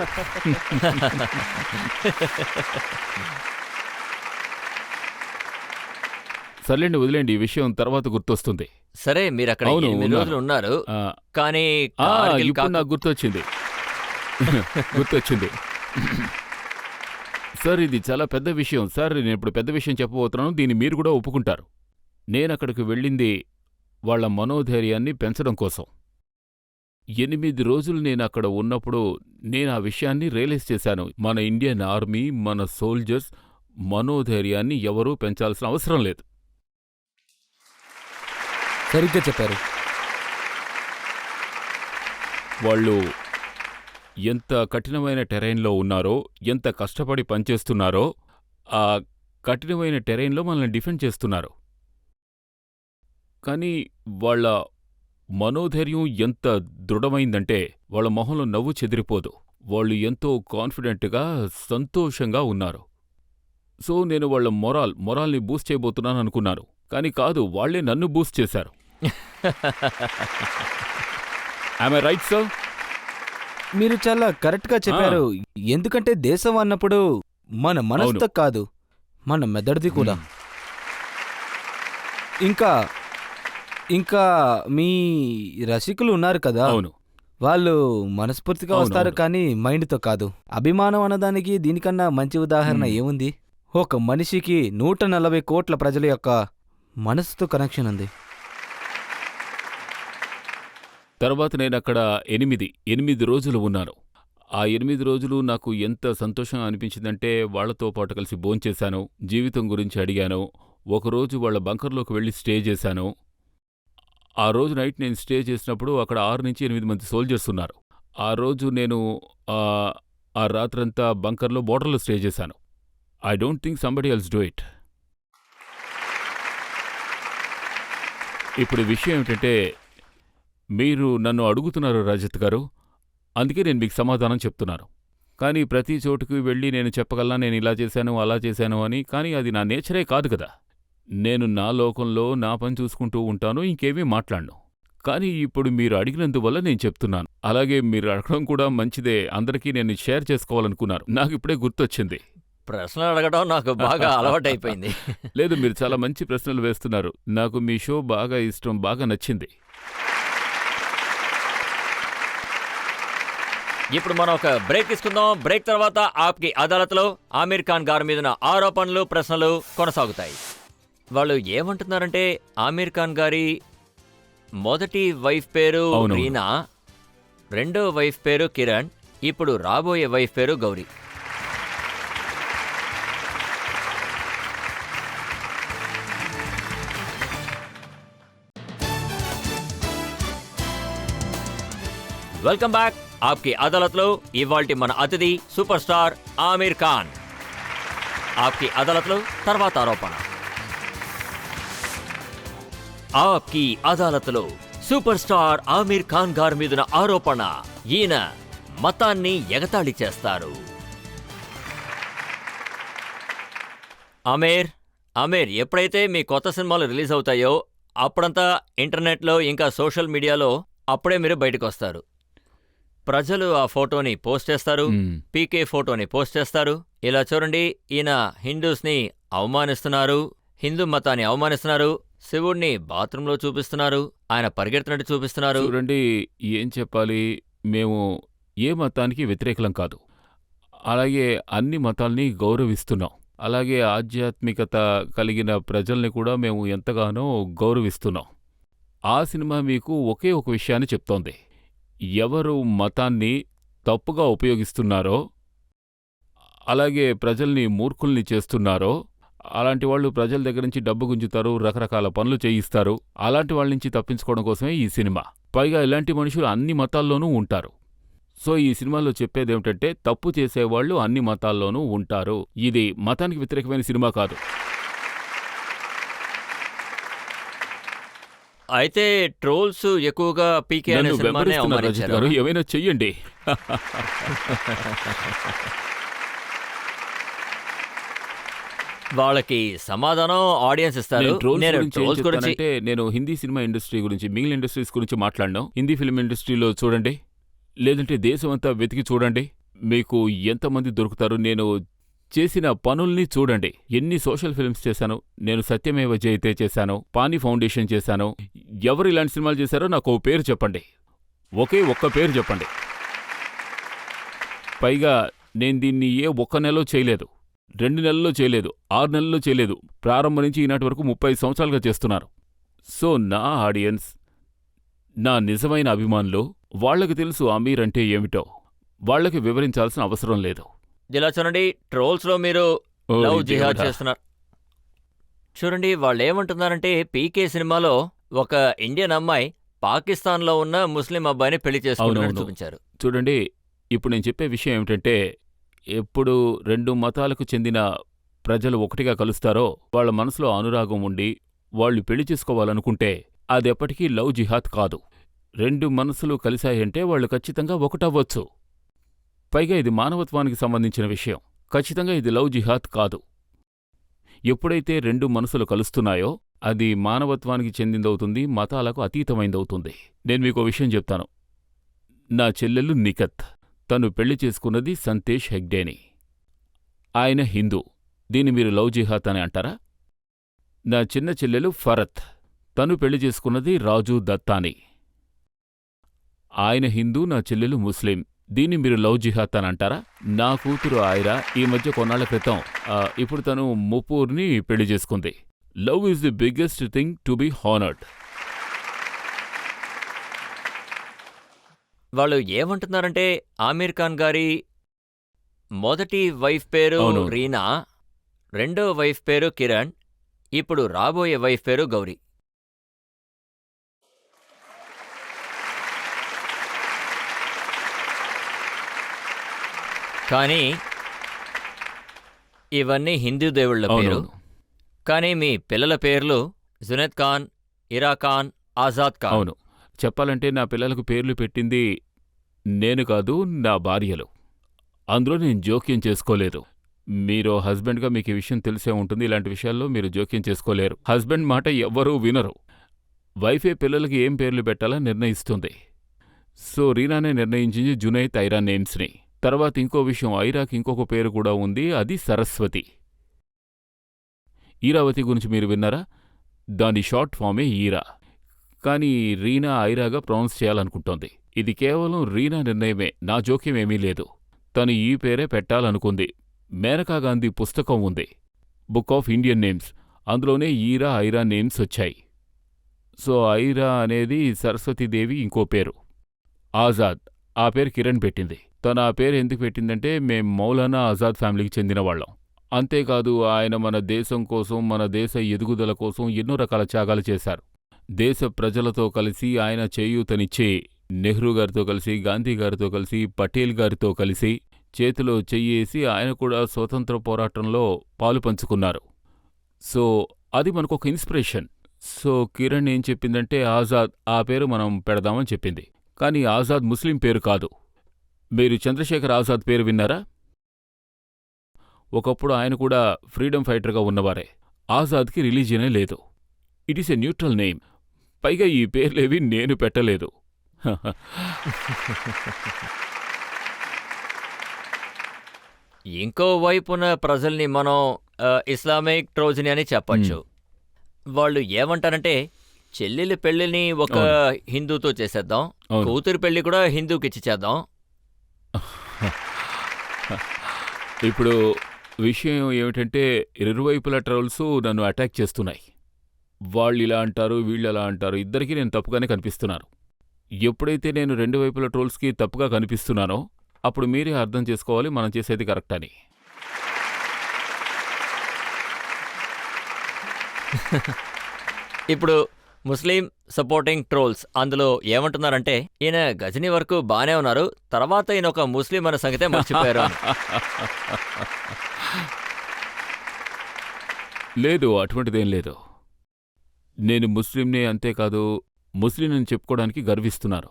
సర్లేండి, వదిలేండి, ఈ విషయం తర్వాత గుర్తొస్తుంది. సరే, మీరు అక్కడ అవును, 8 రోజులు ఉన్నారు, కానీ ఇప్పుడు నాకు గుర్తొచ్చింది. గుర్తొచ్చింది సార్, ఇది చాలా పెద్ద విషయం సార్. నేను ఇప్పుడు పెద్ద విషయం చెప్పబోతున్నాను, దీన్ని మీరు కూడా ఒప్పుకుంటారు. నేనక్కడికి వెళ్ళింది వాళ్ల మనోధైర్యాన్ని పెంచడం కోసం. 8 రోజులు నేనక్కడ ఉన్నప్పుడు నేను ఆ విషయాన్ని రియలైజ్ చేశాను. మన ఇండియన్ ఆర్మీ, మన సోల్జర్స్ మనోధైర్యాన్ని ఎవరూ పెంచాల్సిన అవసరం లేదు. సరిగ్గా చెప్పారు. వాళ్ళు ఎంత కఠినమైన టెరైన్లో ఉన్నారో, ఎంత కష్టపడి పనిచేస్తున్నారో, ఆ కఠినమైన టెరైన్లో మనల్ని డిఫెండ్ చేస్తున్నారు. కానీ వాళ్ళ మనోధైర్యం ఎంత దృఢమైందంటే వాళ్ళ మొహంలో నవ్వు చెదిరిపోదు. వాళ్ళు ఎంతో కాన్ఫిడెంట్గా, సంతోషంగా ఉన్నారు. సో నేను వాళ్ళ మొరాల్ని బూస్ట్ చేయబోతున్నాను అనుకున్నాను, కానీ కాదు, వాళ్లే నన్ను బూస్ట్ చేశారు. Am I right, sir? మీరు చాలా కరెక్ట్గా చెప్పారు. ఎందుకంటే దేశం అన్నప్పుడు మన మనసుతో కాదు, మన మెదడుది కూడా. ఇంకా మీ రసికులు ఉన్నారు కదా, అవును, వాళ్ళు మనస్ఫూర్తిగా వస్తారు, కానీ మైండ్తో కాదు. అభిమానం అన్నదానికి దీనికన్నా మంచి ఉదాహరణ ఏముంది? ఒక మనిషికి 140 కోట్ల ప్రజల యొక్క మనసుతో కనెక్షన్ ఉంది. తర్వాత నేనక్కడ 8 రోజులు ఉన్నాను. ఆ 8 రోజులు నాకు ఎంత సంతోషంగా అనిపించిందంటే వాళ్లతో పాటు కలిసి భోంచేశాను, జీవితం గురించి అడిగాను. ఒకరోజు వాళ్ల బంకర్లోకి వెళ్ళి స్టే చేశాను. ఆ రోజు నైట్ నేను స్టే చేసినప్పుడు అక్కడ 6 నుంచి 8 మంది సోల్జర్స్ ఉన్నారు. ఆ రోజు నేను ఆ రాత్రంతా బంకర్లో బోర్డర్లో స్టే చేశాను. I don't think somebody else do it. ఇప్పుడు విషయం ఏమిటంటే, మీరు నన్ను అడుగుతున్నారు రజత్ గారు, అందుకే నేను మీకు సమాధానం చెప్తున్నాను. కానీ ప్రతి చోటుకి వెళ్ళి నేను చెప్పగలనా నేను ఇలా చేశాను, అలా చేశాను అని? కానీ అది నా నేచరే కాదు కదా. నేను నా లోకంలో నా పని చూసుకుంటూ ఉంటాను, ఇంకేమీ మాట్లాడను. కానీ ఇప్పుడు మీరు అడిగినందువల్ల నేను చెప్తున్నాను. అలాగే మీరు అడగడం కూడా మంచిదే, అందరికీ నేను షేర్ చేసుకోవాలనుకున్నారు. నాకు ఇప్పుడే గుర్తొచ్చింది. ప్రశ్నలు అడగడం నాకు బాగా అలవాటైపోయింది. లేదు, మీరు చాలా మంచి ప్రశ్నలు వేస్తున్నారు. నాకు మీ షో బాగా ఇష్టం, బాగా నచ్చింది. ఇప్పుడు మనం ఒక బ్రేక్ తీసుకుందాం. బ్రేక్ తర్వాత ఆప్కి అదాలత్లో ఆమీర్ ఖాన్ గారి మీద ఆరోపణలు, ప్రశ్నలు కొనసాగుతాయి. వాళ్ళు ఏమంటున్నారంటే, ఆమీర్ ఖాన్ గారి మొదటి వైఫ్ పేరు రీనా, రెండో వైఫ్ పేరు కిరణ్, ఇప్పుడు రాబోయే వైఫ్ పేరు గౌరీ. Welcome back. ఆప్కి అదాలత్లో ఇవాల్టి మన అతిథి సూపర్ స్టార్ ఆమీర్ ఖాన్. ఆప్కి అదాలత్లో తర్వాత ఆరోపణ. ఆప్కి అదాలత్లో సూపర్ స్టార్ ఆమీర్ ఖాన్ గారి మీదున్న ఆరోపణ, ఈయన మతాన్ని ఎగతాళి చేస్తారు. ఆమీర్, ఎప్పుడైతే మీ కొత్త సినిమాలు రిలీజ్ అవుతాయో అప్పుడంతా ఇంటర్నెట్లో ఇంకా సోషల్ మీడియాలో అప్పుడే మీరు బయటకు వస్తారు. ప్రజలు ఆ ఫోటోని పోస్ట్ చేస్తారు, పీకే ఫోటోని పోస్ట్ చేస్తారు. ఇలా చూడండి, ఈయన హిందూస్ని అవమానిస్తున్నారు, హిందూ మతాన్ని అవమానిస్తున్నారు, శివుణ్ణి బాత్రూంలో చూపిస్తున్నారు, ఆయన పరిగెడుతున్నట్టు చూపిస్తున్నారు. చూడండి, ఏం చెప్పాలి, మేము ఏ మతానికి వ్యతిరేకలం కాదు. అలాగే అన్ని మతాల్ని గౌరవిస్తున్నాం. అలాగే ఆధ్యాత్మికత కలిగిన ప్రజల్ని కూడా మేము ఎంతగానో గౌరవిస్తున్నాం. ఆ సినిమా మీకు ఒకే ఒక విషయాన్ని చెప్తోంది. ఎవరు మతాన్ని తప్పుగా ఉపయోగిస్తున్నారో, అలాగే ప్రజల్ని మూర్ఖుల్ని చేస్తున్నారో, అలాంటి వాళ్ళు ప్రజల దగ్గర నుంచి డబ్బు గుంజుతారు, రకరకాల పనులు చేయిస్తారు. అలాంటి వాళ్ళ నుంచి తప్పించుకోవడం కోసమే ఈ సినిమా. పైగా ఇలాంటి మనుషులు అన్ని మతాల్లోనూ ఉంటారు. సో ఈ సినిమాలో చెప్పేదేమిటంటే, తప్పు చేసేవాళ్లు అన్ని మతాల్లోనూ ఉంటారు. ఇది మతానికి వ్యతిరేకమైన సినిమా కాదు. అయితే ట్రోల్స్ ఎక్కువగా పీకే అనే నన్ను సినిమానే వెంబడిస్తున్నారు రజిత్ అవమానించారు. గారు, ఏమైనా చెయ్యండి. వాళ్ళకి సమాధానం ఆడియన్స్ ఇస్తారు. నేను ట్రోల్స్ నేను గురించి ఏం ట్రోల్స్ గురించి చెప్తానంటే, నేను హిందీ సినిమా ఇండస్ట్రీ గురించి, మిగిలిన ఇండస్ట్రీస్ గురించి మాట్లాడినాం. హిందీ ఫిల్మ్ ఇండస్ట్రీలో చూడండి, లేదంటే దేశమంతా వెతికి చూడండి, మీకు ఎంతమంది దొరుకుతారు. నేను చేసిన పనుల్ని చూడండి. ఎన్ని సోషల్ ఫిల్మ్స్ చేశాను. నేను సత్యమేవ జయతే చేశాను, పానీ ఫౌండేషన్ చేశాను. ఎవరు ఇలాంటి సినిమాలు చేశారో నాకు ఓ పేరు చెప్పండి, ఒకే ఒక్క పేరు చెప్పండి. పైగా నేను దీన్ని ఒక్క నెలలో చేయలేదు, 2 నెలల్లో చేయలేదు, 6 నెలల్లో చేయలేదు. ప్రారంభం నుంచి ఈనాటి వరకు 30 సంవత్సరాలుగా చేస్తున్నారు. సో నా ఆడియన్స్, నా నిజమైన అభిమానులు, వాళ్లకు తెలుసు ఆమీర్ అంటే ఏమిటో. వాళ్లకి వివరించాల్సిన అవసరం లేదు. ఇలా చూడండి, ట్రోల్స్ లో మీరు ఓ లవ్ జిహాద్ దేవుడా. చేస్తున్నారు. చూడండి, వాళ్ళు ఏమంటున్నారంటే, పీకే సినిమాలో ఒక ఇండియన్ అమ్మాయి పాకిస్తాన్లో ఉన్న ముస్లిం అబ్బాయిని పెళ్లి చేసుకుంటున్నట్టు అవునవును. చూపించారు. చూడండి, ఇప్పుడు నేను చెప్పే విషయం ఏమిటంటే, ఎప్పుడు 2 మతాలకు చెందిన ప్రజలు ఒకటిగా కలుస్తారో, వాళ్ళ మనసులో అనురాగం ఉండి వాళ్ళు పెళ్లి చేసుకోవాలనుకుంటే అదెప్పటికీ లవ్ జిహాద్ కాదు. 2 మనసులు కలిశాయంటే వాళ్ళు ఖచ్చితంగా ఒకటవ్వచ్చు. పైగా ఇది మానవత్వానికి సంబంధించిన విషయం. ఖచ్చితంగా ఇది లవ్ జిహాద్ కాదు. ఎప్పుడైతే 2 మనసులు కలుస్తున్నాయో అది మానవత్వానికి చెందిందవుతుంది, మతాలకు అతీతమైందవుతుంది. నేను మీకో విషయం చెప్తాను. నా చెల్లెలు నిఖత్, తను పెళ్లి చేసుకున్నది సంతేష్ హెగ్డేని. ఆయన హిందూ. దీన్ని మీరు లవ్ జిహాద్ అని అంటారా? నా చిన్న చెల్లెలు ఫరత్, తను పెళ్లి చేసుకున్నది రాజు దత్తాని. ఆయన హిందూ, నా చెల్లెలు ముస్లిం. దీన్ని మీరు లవ్ జిహాద్ అని అంటారా? నా కూతురు ఐరా ఈ మధ్య కొన్నాళ్ల క్రితం ఇప్పుడు తను ముపూర్ని పెళ్లి చేసుకుంది. Love is the biggest thing to be honoured. వాళ్ళు ఏమంటున్నారంటే, ఆమీర్ ఖాన్ గారి మొదటి వైఫ్ పేరు అవును. రీనా, రెండో వైఫ్ పేరు కిరణ్, ఇప్పుడు రాబోయే వైఫ్ పేరు గౌరీ. కానీ ఇవన్నీ హిందూ దేవుళ్ల పేరు. అవునవును. కానీ మీ పిల్లల పేర్లు జునైద్ ఖాన్, ఇరా ఖాన్, ఆజాద్ ఖాన్. అవును. చెప్పాలంటే నా పిల్లలకు పేర్లు పెట్టింది నేను కాదు, నా భార్యలు. అందులో నేను జోక్యం చేసుకోలేదు. మీరు హస్బెండ్గా మీకు ఈ విషయం తెలిసే ఉంటుంది. ఇలాంటి విషయాల్లో మీరు జోక్యం చేసుకోలేరు. హస్బెండ్ మాట ఎవ్వరూ వినరు. వైఫే పిల్లలకి ఏం పేర్లు పెట్టాలా నిర్ణయిస్తుంది. సో రీనానే నిర్ణయించింది జునైద్, ఐరా నేమ్స్ని. తర్వాత ఇంకో విషయం, ఐరాకి ఇంకొక పేరు కూడా ఉంది, అది సరస్వతి. ఈరావతి గురించి మీరు విన్నారా? దాని షార్ట్ ఫామే ఈరా. కానీ రీనా ఐరాగా ప్రొనౌన్స్ చేయాలనుకుంటోంది. ఇది కేవలం రీనా నిర్ణయమే, నా జోక్యమేమీ లేదు. తను ఈ పేరే పెట్టాలనుకుంది. మేనకా గాంధీ పుస్తకం ఉంది, బుక్ ఆఫ్ ఇండియన్ నేమ్స్. అందులోనే ఈరా, ఐరా నేమ్స్ వచ్చాయి. సో ఐరా అనేది సరస్వతీదేవి ఇంకో పేరు. ఆజాద్, ఆ పేరు కిరణ్ పెట్టింది. తను ఆ పేరు ఎందుకు పెట్టిందంటే, మేం మౌలానా ఆజాద్ ఫ్యామిలీకి చెందినవాళ్లం. అంతేకాదు, ఆయన మన దేశం కోసం, మన దేశ ఎదుగుదల కోసం ఎన్నో రకాల త్యాగాలు చేశారు. దేశ ప్రజలతో కలిసి ఆయన చేయూతనిచ్చి నెహ్రూ గారితో కలిసి, గాంధీ గారితో కలిసి, పటేల్ గారితో కలిసి చేతిలో చెయ్యేసి ఆయన కూడా స్వతంత్ర పోరాటంలో పాలు పంచుకున్నారు. సో అది మనకొక ఇన్స్పిరేషన్. సో కిరణ్ ఏం చెప్పిందంటే ఆజాద్ ఆ పేరు మనం పెడదామని చెప్పింది. కానీ ఆజాద్ ముస్లిం పేరు కాదు. మీరు చంద్రశేఖర్ ఆజాద్ పేరు విన్నారా? ఒకప్పుడు ఆయన కూడా ఫ్రీడమ్ ఫైటర్గా ఉన్నవారే. ఆజాద్కి రిలీజియనే లేదు. It is a neutral name. పైగా ఈ పేర్లేవి నేను పెట్టలేదు. ఇంకో వైపున ప్రజల్ని మనం ఇస్లామిక్ ట్రోజని అని చెప్పచ్చు. వాళ్ళు ఏమంటారంటే చెల్లెలి పెళ్లిని ఒక హిందూతో చేసేద్దాం, అవును. కూతురు పెళ్లి కూడా హిందూకి ఇచ్చి చేద్దాం. ఇప్పుడు విషయం ఏమిటంటే ఇరువైపుల ట్రోల్స్ నన్ను అటాక్ చేస్తున్నాయి. వాళ్ళు ఇలా అంటారు, వీళ్ళు అలా అంటారు. ఇద్దరికీ నేను తప్పుగానే కనిపిస్తున్నాను. ఎప్పుడైతే నేను రెండు వైపుల ట్రోల్స్కి తప్పుగా కనిపిస్తున్నానో అప్పుడు మీరే అర్థం చేసుకోవాలి మనం చేసేది కరెక్ట్ అని. ఇప్పుడు ముస్లిం సపోర్టింగ్ ట్రోల్స్ అందులో ఏమంటున్నారంటే ఈయన గజనీ వరకు బానే ఉన్నారు, తర్వాత ఈయన ఒక ముస్లిం అనే సంగతే మర్చిపోయారు అని. లేదు, అటువంటిదేం లేదు. నేను ముస్లింనే, అంతేకాదు ముస్లిం అని చెప్పుకోవడానికి గర్విస్తున్నారు.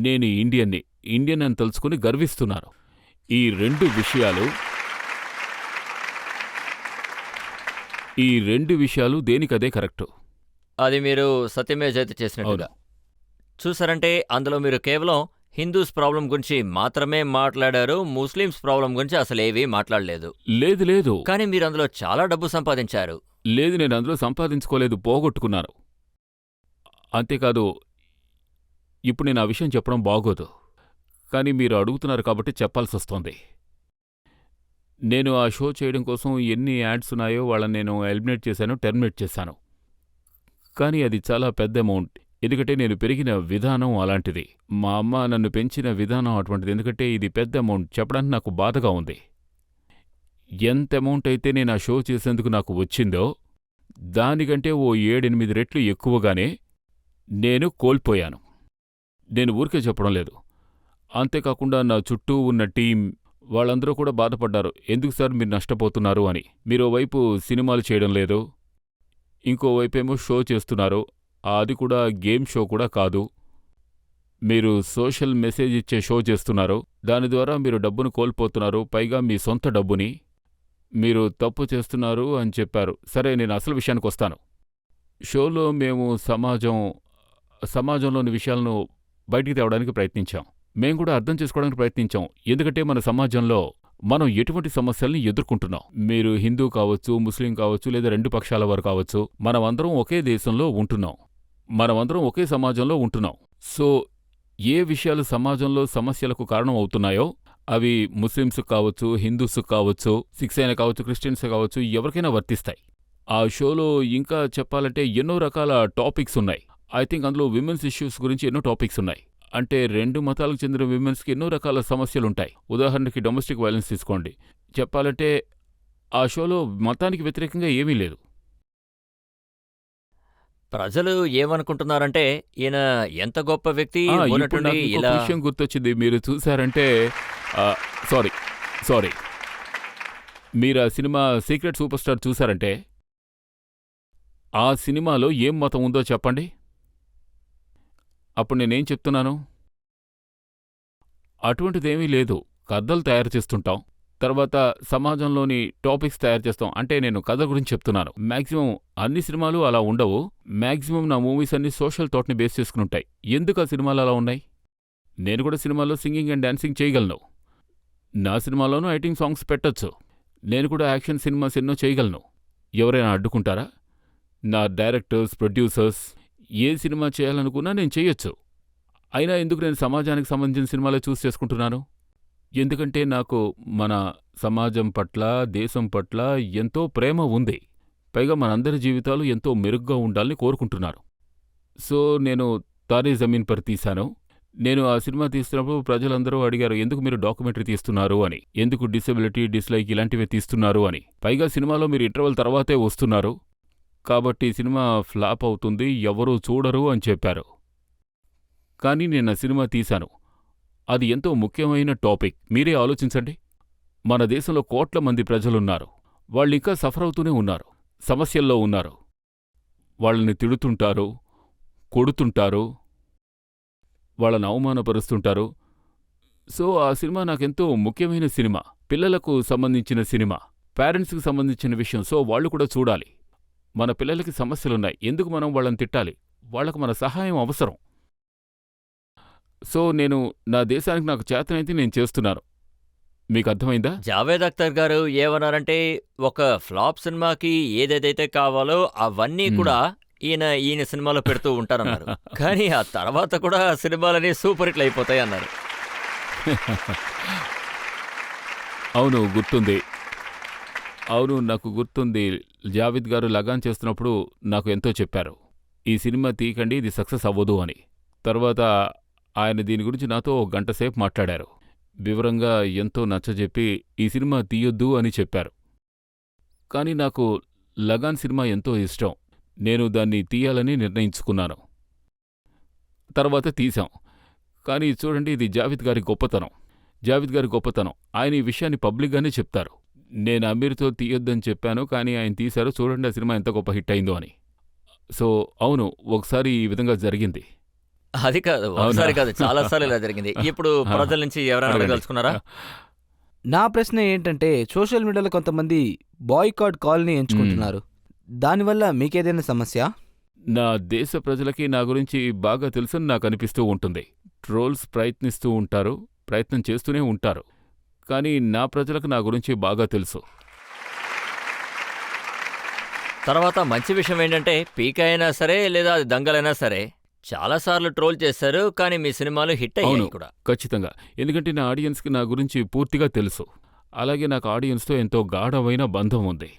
నేను ఇండియన్ అని తెలుసుకుని గర్విస్తున్నారు. ఈ రెండు విషయాలు దేనికదే కరెక్టు. అది మీరు సత్యమే జయత చేసినట్టుగా చూసారంటే అందులో మీరు కేవలం హిందూస్ ప్రాబ్లం గురించి మాత్రమే మాట్లాడారు, ముస్లిమ్స్ ప్రాబ్లం గురించి అసలేవీ మాట్లాడలేదు. లేదు లేదు కానీ మీరు అందులో చాలా డబ్బు సంపాదించారు. లేదు, నేను అందులో సంపాదించుకోలేదు, పోగొట్టుకున్నాను. అంతేకాదు ఇప్పుడు నేను ఆ విషయం చెప్పడం బాగోదు, కానీ మీరు అడుగుతున్నారు కాబట్టి చెప్పాల్సొస్తోంది. నేను ఆ షో చేయడం కోసం ఎన్ని యాడ్స్ ఉన్నాయో వాళ్ళని నేను ఎలిమినేట్ చేశాను, టెర్మినేట్ చేశాను. కానీ అది చాలా పెద్ద అమౌంట్, ఎందుకంటే నేను పెరిగిన విధానం అలాంటిది. మా అమ్మ నన్ను పెంచిన విధానం అటువంటిది. ఎందుకంటే ఇది పెద్ద అమౌంట్, చెప్పడానికి నాకు బాధగా ఉంది. ఎంత అమౌంట్ అయితే నేను ఆ షో చేసేందుకు నాకు వచ్చిందో దానికంటే ఓ 7-8 రెట్లు ఎక్కువగానే నేను కోల్పోయాను. నేను ఊరికే చెప్పడం లేదు. అంతేకాకుండా నా చుట్టూ ఉన్న టీం వాళ్ళందరూ కూడా బాధపడ్డారు. ఎందుకు సార్ మీరు నష్టపోతున్నారు అని. మీరోవైపు సినిమాలు చేయడం లేదు, ఇంకోవైపేమో షో చేస్తున్నారు, అది కూడా గేమ్ షో కూడా కాదు, మీరు సోషల్ మెసేజ్ ఇచ్చే షో చేస్తున్నారు, దాని ద్వారా మీరు డబ్బును కోల్పోతున్నారు, పైగా మీ సొంత డబ్బుని మీరు తప్పు చేస్తున్నారు అని చెప్పారు. సరే, నేను అసలు విషయానికి వస్తాను. షోలో మేము సమాజంలోని విషయాలను బయటికి తేవడానికి ప్రయత్నించాం. మేం కూడా అర్థం చేసుకోవడానికి ప్రయత్నించాం. ఎందుకంటే మన సమాజంలో మనం ఎటువంటి సమస్యల్ని ఎదుర్కొంటున్నాం. మీరు హిందూ కావచ్చు, ముస్లిం కావచ్చు, లేదా రెండు పక్షాల వారు కావచ్చు, మనమందరం ఒకే దేశంలో ఉంటున్నాం, మనమందరం ఒకే సమాజంలో ఉంటున్నాం. సో ఏ విషయాలు సమాజంలో సమస్యలకు కారణం అవుతున్నాయో అవి ముస్లింస్ కావచ్చు, హిందూస్ కావచ్చు, సిక్స్ అయినా కావచ్చు, క్రిస్టియన్స్ కావచ్చు, ఎవరికైనా వర్తిస్తాయి. ఆ షోలో ఇంకా చెప్పాలంటే ఎన్నో రకాల టాపిక్స్ ఉన్నాయి. ఐ థింక్ అందులో విమెన్స్ ఇష్యూస్ గురించి ఎన్నో టాపిక్స్ ఉన్నాయి. అంటే రెండు మతాలకు చెందిన విమెన్స్కి ఎన్నో రకాల సమస్యలుంటాయి. ఉదాహరణకి డొమెస్టిక్ వైలెన్స్ తీసుకోండి. చెప్పాలంటే ఆ షోలో మతానికి వ్యతిరేకంగా ఏమీ లేదు. ప్రజలు ఏమనుకుంటున్నారంటే ఈయన ఎంత గొప్ప వ్యక్తి ఇప్పుడు ఉన్నట్టుండి నాకు ఇంకొక ఇలా విషయం గుర్తొచ్చింది. మీరు చూసారంటే సారీ మీరు ఆ సినిమా సీక్రెట్ సూపర్ స్టార్ చూసారంటే ఆ సినిమాలో ఏం మతం ఉందో చెప్పండి. అప్పుడు నేనేం చెప్తున్నాను? అటువంటిదేమీ లేదు. కథలు తయారు చేస్తుంటాం, తర్వాత సమాజంలోని టాపిక్స్ తయారు చేస్తాం. అంటే నేను కథ గురించి చెప్తున్నాను. మ్యాక్సిమం అన్ని సినిమాలు అలా ఉండవు. మ్యాక్సిమం నా మూవీస్ అన్ని సోషల్ థాట్ని బేస్ చేసుకుని ఉంటాయి. ఎందుకు ఆ సినిమాలు అలా ఉన్నాయి? నేను కూడా సినిమాలో సింగింగ్ అండ్ డాన్సింగ్ చేయగలను. నా సినిమాలోనూ ఐటింగ్ సాంగ్స్ పెట్టొచ్చు. నేను కూడా యాక్షన్ సినిమాస్ ఎన్నో చేయగలను. ఎవరైనా అడ్డుకుంటారా? నా డైరెక్టర్స్, ప్రొడ్యూసర్స్ ఏ సినిమా చేయాలనుకున్నా నేను చెయ్యొచ్చు. అయినా ఎందుకు నేను సమాజానికి సంబంధించిన సినిమాలే చూస్ చేసుకుంటున్నాను? ఎందుకంటే నాకు మన సమాజం పట్ల, దేశం పట్ల ఎంతో ప్రేమ ఉంది. పైగా మనందరి జీవితాలు ఎంతో మెరుగ్గా ఉండాలని కోరుకుంటున్నారు. సో నేను తారే జమీన్ పర్ తీశాను. నేను ఆ సినిమా తీస్తున్నప్పుడు ప్రజలందరూ అడిగారు, ఎందుకు మీరు డాక్యుమెంటరీ తీస్తున్నారు అని, ఎందుకు డిసెబిలిటీ, డిస్లైక్ ఇలాంటివే తీస్తున్నారు అని. పైగా సినిమాలో మీరు ఇంటర్వెల్ తర్వాతే వస్తున్నారు, కాబట్టి సినిమా ఫ్లాప్ అవుతుంది, ఎవరూ చూడరు అని చెప్పారు. కానీ నేను ఆ సినిమా తీశాను. అది ఎంతో ముఖ్యమైన టాపిక్. మీరే ఆలోచించండి. మన దేశంలో కోట్ల మంది ప్రజలున్నారు. వాళ్ళింకా సఫర్ అవుతూనే ఉన్నారు, సమస్యల్లో ఉన్నారు. వాళ్ళని తిడుతుంటారు, కొడుతుంటారు, వాళ్ళని అవమానపరుస్తుంటారు. సో ఆ సినిమా నాకెంతో ముఖ్యమైన సినిమా, పిల్లలకు సంబంధించిన సినిమా, పేరెంట్స్కి సంబంధించిన విషయం. సో వాళ్ళు కూడా చూడాలి. మన పిల్లలకి సమస్యలున్నాయి, ఎందుకు మనం వాళ్ళని తిట్టాలి? వాళ్లకు మన సహాయం అవసరం. సో నేను నా దేశానికి నాకు చేతనైతే నేను చేస్తున్నాను. మీకు అర్థమైందా? జావేద్ అఖ్తర్ గారు ఏమన్నారంటే, ఒక ఫ్లాప్ సినిమాకి ఏదేదైతే కావాలో అవన్నీ కూడా ఈయన సినిమాలో పెడుతూ ఉంటారన్నారు. కానీ ఆ తర్వాత కూడా సినిమాలని సూపర్ హిట్లు అయిపోతాయి అన్నారు. అవును, గుర్తుంది. అవును, నాకు గుర్తుంది. జావేద్ గారు లగాన్ చేస్తున్నప్పుడు నాకు ఎంతో చెప్పారు, ఈ సినిమా తీయకండి, ఇది సక్సెస్ అవ్వదు అని. తర్వాత ఆయన దీని గురించి నాతో 1 గంట సేపు మాట్లాడారు. వివరంగా ఎంతో నచ్చజెప్పి ఈ సినిమా తీయొద్దు అని చెప్పారు. కానీ నాకు లగాన్ సినిమా ఎంతో ఇష్టం. నేను దాన్ని తీయాలని నిర్ణయించుకున్నాను. తర్వాత తీశాం. కానీ చూడండి, ఇది జావేద్ గారి గొప్పతనం. జావేద్ గారి గొప్పతనం, ఆయన ఈ విషయాన్ని పబ్లిక్గానే చెప్తారు. నేను అమీర్తో తీయొద్దని చెప్పాను, కానీ ఆయన తీశారు. చూడండి ఆ సినిమా ఎంత గొప్ప హిట్ అయిందో అని. సో అవును, ఒకసారి ఈ విధంగా జరిగింది. అది కాదు, ఒకసారి కాదు, చాలా సార్లు ఇలా జరిగింది. ఇప్పుడు ప్రజల నుంచి ఎవరైనా అడగదలుచుకున్నారా? నా ప్రశ్న ఏంటంటే, సోషల్ మీడియాలో కొంతమంది బాయ్కాట్ కాల్ని ఎంచుకుంటున్నారు. దానివల్ల మీకేదైనా సమస్య? నా దేశ ప్రజలకి నా గురించి బాగా తెలుసని నాకు అనిపిస్తూ ఉంటుంది. ట్రోల్స్ ప్రయత్నిస్తూ ఉంటారు, ప్రయత్నం చేస్తూనే ఉంటారు. కానీ నా ప్రజలకు నా గురించి బాగా తెలుసు. తర్వాత మంచి విషయం ఏంటంటే, పీకే అయినా సరే లేదా అది దంగలైనా సరే చాలాసార్లు ట్రోల్ చేశారు, కానీ మీ సినిమాలు హిట్ అయ్యాయి కూడా. ఖచ్చితంగా, ఎందుకంటే నా ఆడియన్స్కి నా గురించి పూర్తిగా తెలుసు. అలాగే నాకు ఆడియన్స్తో ఎంతో గాఢమైన బంధం ఉంది.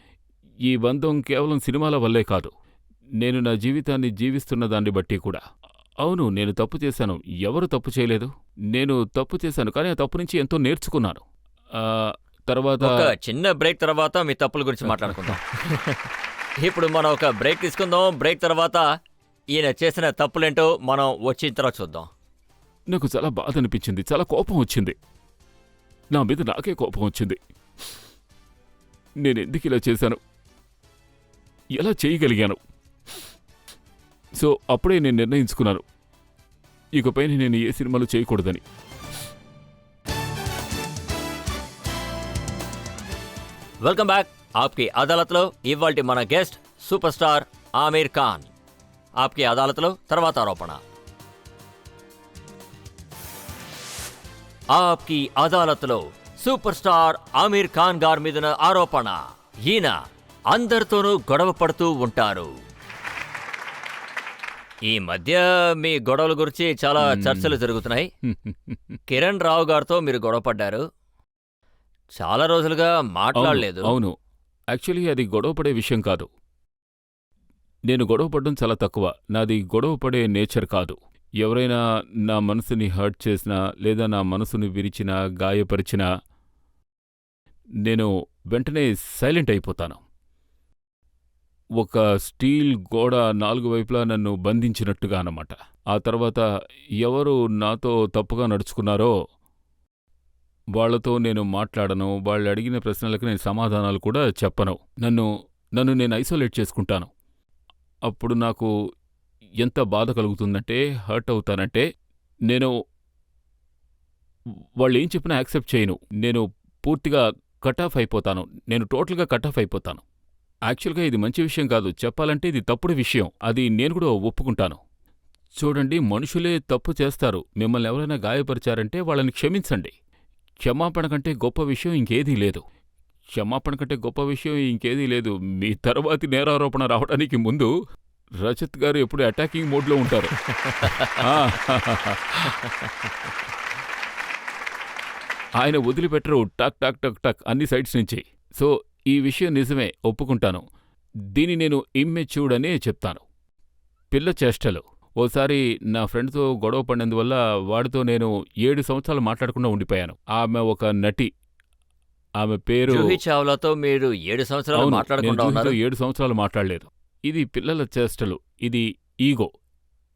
ఈ బంధం కేవలం సినిమాల వల్లే కాదు, నేను నా జీవితాన్ని జీవిస్తున్న దాన్ని బట్టి కూడా. అవును, నేను తప్పు చేశాను, ఎవరు తప్పు చేయలేదు. నేను తప్పు చేశాను, కానీ ఆ తప్పు నుంచి ఎంతో నేర్చుకున్నాను. తర్వాత ఒక చిన్న బ్రేక్ తర్వాత మీ తప్పుల గురించి మాట్లాడుకుందాం. ఇప్పుడు మనం ఒక బ్రేక్ తీసుకుందాం. బ్రేక్ తర్వాత ఈయన చేసిన తప్పులేంటో మనం వచ్చిన తర్వాత చూద్దాం. నాకు చాలా బాధ అనిపించింది, చాలా కోపం వచ్చింది. నా మీద నాకే కోపం వచ్చింది. నేను ఎందుకు ఇలా చేశాను, ఎలా చేయగలిగాను? సో అప్పుడే నేను నిర్ణయించుకున్నాను, ఇకపై నేను ఏ సినిమాలు చేయకూడదని. Welcome back. ఆప్కి అదాలత్లో ఇవాల్టి మన guest superstar Aamir Khan. Aapki అదాలత్లో తర్వాత ఆరోపణ. ఆప్కి అదాలత్లో సూపర్ స్టార్ ఆమీర్ ఖాన్ గారి మీద ఆరోపణ. ఈయన అందరితోనూ గొడవ పడుతూ ఉంటారు. ఈ మధ్య మీ గొడవల గురించి చాలా చర్చలు జరుగుతున్నాయి. కిరణ్ రావు గారితో మీరు గొడవ పడ్డారు, చాలా రోజులుగా మాట్లాడలేదు. అవును, యాక్చువల్లీ అది గొడవపడే విషయం కాదు. నేను గొడవపడడం చాలా తక్కువ. నాది గొడవపడే నేచర్ కాదు. ఎవరైనా నా మనసుని హర్ట్ చేసినా లేదా నా మనసుని విరిచినా, గాయపరిచినా నేను వెంటనే సైలెంట్ అయిపోతాను. ఒక స్టీల్ గోడ 4 వైపులా నన్ను బంధించినట్టుగా అన్నమాట. ఆ తర్వాత ఎవరు నాతో తప్పుగా నడుచుకున్నారో వాళ్లతో నేను మాట్లాడను, వాళ్ళు అడిగిన ప్రశ్నలకు నేను సమాధానాలు కూడా చెప్పను. నన్ను నేను ఐసోలేట్ చేసుకుంటాను. అప్పుడు నాకు ఎంత బాధ కలుగుతుందంటే, హర్ట్ అవుతానంటే, నేను వాళ్ళు ఏం చెప్పినా యాక్సెప్ట్ చేయను. నేను పూర్తిగా కట్ ఆఫ్ అయిపోతాను. నేను టోటల్గా కట్ ఆఫ్ అయిపోతాను. యాక్చువల్గా ఇది మంచి విషయం కాదు, చెప్పాలంటే ఇది తప్పుడు విషయం. అది నేను కూడా ఒప్పుకుంటాను. చూడండి, మనుషులే తప్పు చేస్తారు. మిమ్మల్ని ఎవరైనా గాయపరిచారంటే వాళ్ళని క్షమించండి. క్షమాపణ కంటే గొప్ప విషయం ఇంకేదీ లేదు. క్షమాపణ కంటే గొప్ప విషయం ఇంకేదీ లేదు. మీ తర్వాతి నేరారోపణ రావడానికి ముందు రజత్ గారు ఎప్పుడు అటాకింగ్ మోడ్లో ఉంటారు. ఆయన వదిలిపెట్టరు, టక్ టక్ టక్ టక్ అన్ని సైడ్స్ నుంచి. సో ఈ విషయం నిజమే, ఒప్పుకుంటాను. దీన్ని నేను ఇమ్మెచ్యూర్డ్ అనే చెప్తాను. పిల్ల చేష్టలు. ఓసారి నా ఫ్రెండ్తో గొడవ పడినందువల్ల వాడితో నేను 7 సంవత్సరాలు మాట్లాడకుండా ఉండిపోయాను. ఆమె ఒక నటి, ఆమె పేరు జూహీ చావ్లాతో మీరు 7 సంవత్సరాలు మాట్లాడకుండా ఉన్నారు. 7 సంవత్సరాలు మాట్లాడలేదు. ఇది పిల్లల చేష్టలు, ఇది ఈగో.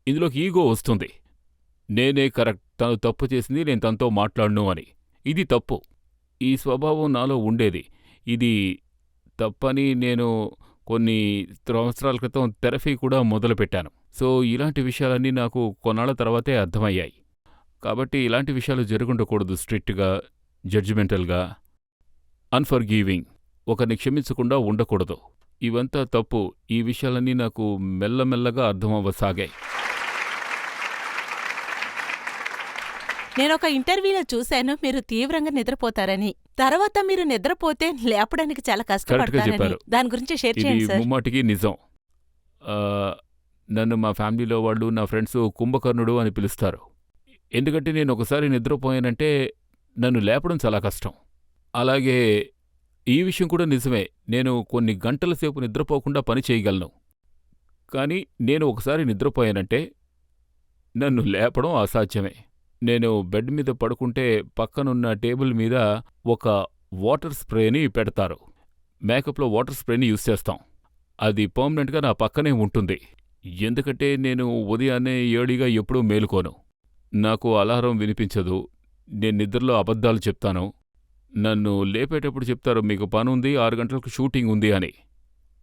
ఇందులోకి ఈగో వస్తుంది. నేనే కరెక్ట్, తను తప్పు చేసింది, నేను తనతో మాట్లాడను అని. ఇది తప్పు. ఈ స్వభావం నాలో ఉండేది. ఇది తప్పని నేను కొన్ని సంవత్సరాల క్రితం థెరపీ కూడా మొదలుపెట్టాను. సో ఇలాంటి విషయాలన్నీ నాకు కొన్నాళ్ల తర్వాతే అర్థమయ్యాయి. కాబట్టి ఇలాంటి విషయాలు జరుగుండకూడదు. స్ట్రిక్ట్గా, జడ్జిమెంటల్గా, అన్ఫర్గివింగ్, ఒకరిని క్షమించకుండా ఉండకూడదు. ఇవంతా తప్పు. ఈ విషయాలన్నీ నాకు మెల్లమెల్లగా అర్థమవ్వసాగాయి. నేనొక ఇంటర్వ్యూలో చూశాను మీరు తీవ్రంగా నిద్రపోతారని. తర్వాత మీరు నిద్రపోతే లేపడానికి చాలా కష్టపడతారని. చెప్పారు. దాని గురించి షేర్ ఇది చేయండి సార్. ముమ్మాటికి నిజం. నన్ను మా ఫ్యామిలీలో వాళ్ళు, నా ఫ్రెండ్స్ కుంభకర్ణుడు అని పిలుస్తారు. ఎందుకంటే నేను ఒకసారి నిద్రపోయానంటే నన్ను లేపడం చాలా కష్టం. అలాగే ఈ విషయం కూడా నిజమే. నేను కొన్ని గంటల సేపు నిద్రపోకుండా పని చేయగలను. కానీ నేను ఒకసారి నిద్రపోయానంటే నన్ను లేపడం అసాధ్యమే. నేను బెడ్ మీద పడుకుంటే పక్కనున్న టేబుల్ మీద ఒక వాటర్ స్ప్రేని పెడతారు. మేకప్లో వాటర్ స్ప్రేని యూజ్ చేస్తాం. అది పర్మనెంట్గా నా పక్కనే ఉంటుంది. ఎందుకంటే నేను ఉదయాన్నే ఏడిగా ఎప్పుడూ మేలుకోను. నాకు అలారం వినిపించదు. నేను నిద్రలో అబద్ధాలు చెప్తాను. నన్ను లేపేటప్పుడు చెప్తారు, మీకు పనుంది, 6 గంటలకు షూటింగ్ ఉంది అని.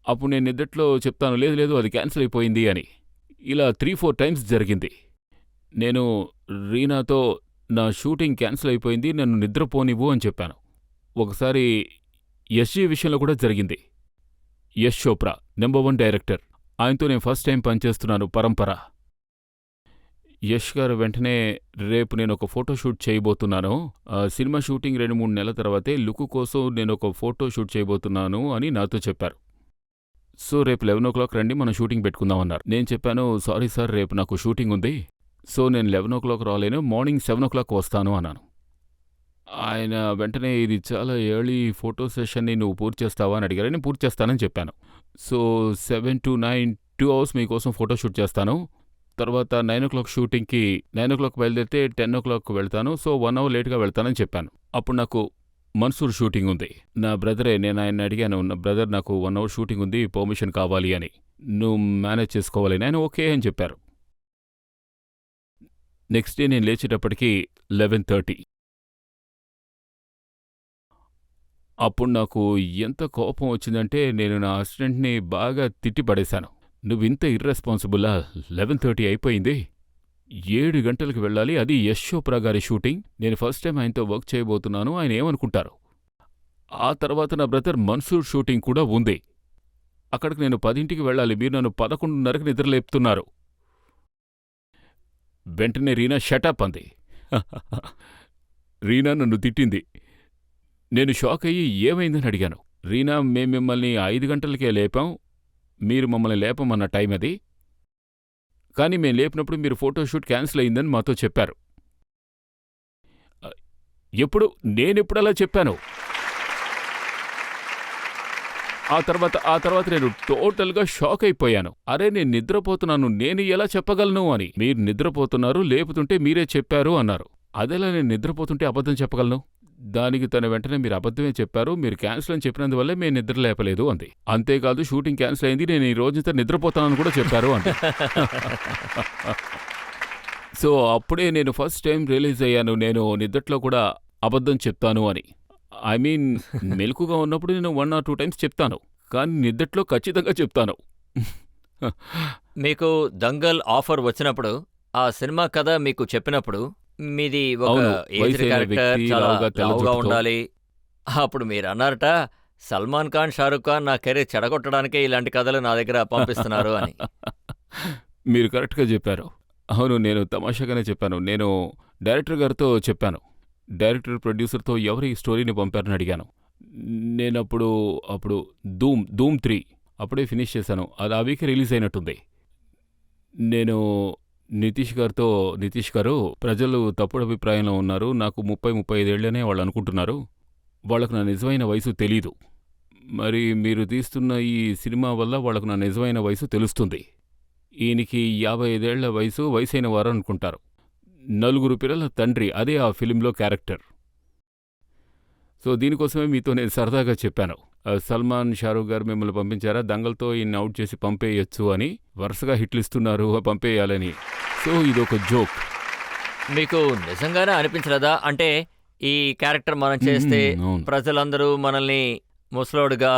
అప్పుడు నేను నిద్రలో చెప్తాను, లేదు లేదు అది క్యాన్సిల్ అయిపోయింది అని. ఇలా 3-4 టైమ్స్ జరిగింది. నేను రీనాతో నా షూటింగ్ క్యాన్సిల్ అయిపోయింది, నన్ను నిద్రపోనివ్వు అని చెప్పాను. ఒకసారి యశ్జీ విషయంలో కూడా జరిగింది. Yash Chopra number 1 director. ఆయనతో నేను ఫస్ట్ టైం పనిచేస్తున్నాను, పరంపర. యశ్ గారు వెంటనే, రేపు నేను ఒక ఫోటోషూట్ చేయబోతున్నాను, సినిమా షూటింగ్ 2-3 నెలల తర్వాతే, లుక్ కోసం నేను ఒక ఫోటోషూట్ చేయబోతున్నాను అని నాతో చెప్పారు. సో రేపు 11 o'clock రండి, మనం షూటింగ్ పెట్టుకుందామన్నారు. నేను చెప్పాను, సారీ సార్, రేపు నాకు షూటింగ్ ఉంది, సో నేను 11 o'clock రాలేను, మార్నింగ్ 7 o'clock వస్తాను అన్నాను. ఆయన వెంటనే, ఇది చాలా ఎర్లీ ఫోటో సెషన్ని నువ్వు పూర్తి చేస్తావా అని అడిగారు. నేను పూర్తి చేస్తానని చెప్పాను. సో 7 to 9 2 hours మీకోసం ఫోటోషూట్ చేస్తాను. తర్వాత 9 o'clock షూటింగ్కి 9 o'clock బయలుదేరితే 10 o'clock వెళ్తాను. సో 1 hour లేట్గా వెళ్తానని చెప్పాను. అప్పుడు నాకు మన్సూర్ షూటింగ్ ఉంది. నా బ్రదరే, నేను ఆయన అడిగాను, నా బ్రదర్ నాకు 1 hour షూటింగ్ ఉంది, పర్మిషన్ కావాలి అని, నువ్వు మేనేజ్ చేసుకోవాలి. ఆయన ఓకే అని చెప్పారు. నెక్స్ట్ డే నేను లేచేటప్పటికి 11:30. అప్పుడు నాకు ఎంత కోపం వచ్చిందంటే నేను నా అసిస్టెంట్ని బాగా తిట్టి పడేశాను. నువ్వింత ఇర్రెస్పాన్సిబుల్లా? 11:30 అయిపోయింది, 7 గంటలకు వెళ్ళాలి, అది యశ్ చోప్రా గారి షూటింగ్. నేను ఫస్ట్ టైం ఆయనతో వర్క్ చేయబోతున్నాను, ఆయన ఏమనుకుంటారు? ఆ తర్వాత నా బ్రదర్ మన్సూర్ షూటింగ్ కూడా ఉంది. అక్కడికి నేను 10ంటికి వెళ్ళాలి, మీరు నన్ను 11:30కి నిద్రలేపుతున్నారు. వెంటనే రీనా షటప్ అంది. రీనా నన్ను తిట్టింది. నేను షాక్ అయ్యి ఏమైందని అడిగాను. రీనా, మేం మిమ్మల్ని 5 గంటలకే లేపాం, మీరు మమ్మల్ని లేపమన్న టైం అది, కానీ మేం లేపినప్పుడు మీరు ఫోటోషూట్ క్యాన్సిల్ అయిందని మాతో చెప్పారు. ఎప్పుడు? నేనెప్పుడలా చెప్పాను? ఆ తర్వాత నేను టోటల్గా షాక్ అయిపోయాను. అరే, నేను నిద్రపోతున్నాను, నేను ఎలా చెప్పగలను అని. మీరు నిద్రపోతున్నారు, లేపుతుంటే మీరే చెప్పారు అన్నారు. అదెలా నేను నిద్రపోతుంటే అబద్ధం చెప్పగలను? దానికి తన వెంటనే, మీరు అబద్ధమే చెప్పారు, మీరు క్యాన్సిల్ అని చెప్పినందువల్లే మేము నిద్ర లేపలేదు అంది. అంతేకాదు, షూటింగ్ క్యాన్సిల్ అయింది, నేను ఈ రోజంతా నిద్రపోతానని కూడా చెప్పారు అంది. సో అప్పుడే నేను ఫస్ట్ టైం రియలైజ్ అయ్యాను, నేను నిద్రలో కూడా అబద్ధం చెప్తాను అని. ఐ మీన్, మెలకుగా ఉన్నప్పుడు నేను 1 or 2 times చెప్తాను, కానీ నిద్రలో ఖచ్చితంగా చెప్తాను. మీకు దంగల్ ఆఫర్ వచ్చినప్పుడు, ఆ సినిమా కథ మీకు చెప్పినప్పుడు, మీది ఒక అవును, ఏజ్డ్ వయసైన క్యారెక్టర్, వ్యక్తి, చాలా లావుగా, తెల్ల లావుగా జుట్టుతో. ఉండాలి. అప్పుడు మీరు అన్నారట, సల్మాన్ ఖాన్, షారుఖ్ ఖాన్ నా కెరీర్ చెడగొట్టడానికే ఇలాంటి కథలు నా దగ్గర పంపిస్తున్నారు అని. మీరు కరెక్ట్గా చెప్పారు. అవును, నేను తమాషాగానే చెప్పాను. నేను డైరెక్టర్ గారితో చెప్పాను. డైరెక్టర్, ప్రొడ్యూసర్తో ఎవరు ఈ స్టోరీని పంపారని అడిగాను. నేనప్పుడు ధూమ్ 3 అప్పుడే ఫినిష్ చేశాను. అది ఆ వీక్ రిలీజ్ అయినట్టుంది. నేను నితీష్ గారు, ప్రజలు తప్పుడు అభిప్రాయంలో ఉన్నారు, నాకు 30-35 ఏళ్లనే వాళ్ళు అనుకుంటున్నారు, వాళ్ళకు నా నిజమైన వయసు తెలీదు. మరి మీరు తీస్తున్న ఈ సినిమా వల్ల వాళ్ళకు నా నిజమైన వయసు తెలుస్తుంది. ఈయనకి 55 ఏళ్ల వయసైన వారు అనుకుంటారు. 4 పిల్లల తండ్రి, అదే ఆ ఫిలింలో క్యారెక్టర్. సో దీనికోసమే మీతో నేను సరదాగా చెప్పాను, సల్మాన్, షారూఖ్ గారు మిమ్మల్ని పంపించారా, దంగల్తో ఈయన్ని అవుట్ చేసి పంపేయచ్చు అని, వరుసగా హిట్లు ఇస్తున్నారు, పంపేయాలని. సో ఇదొక జోక్. మీకు నిజంగానే అనిపించలేదా? అంటే ఈ క్యారెక్టర్ మనం చేస్తే అవును. ప్రజలందరూ మనల్ని ముసలోడుగా,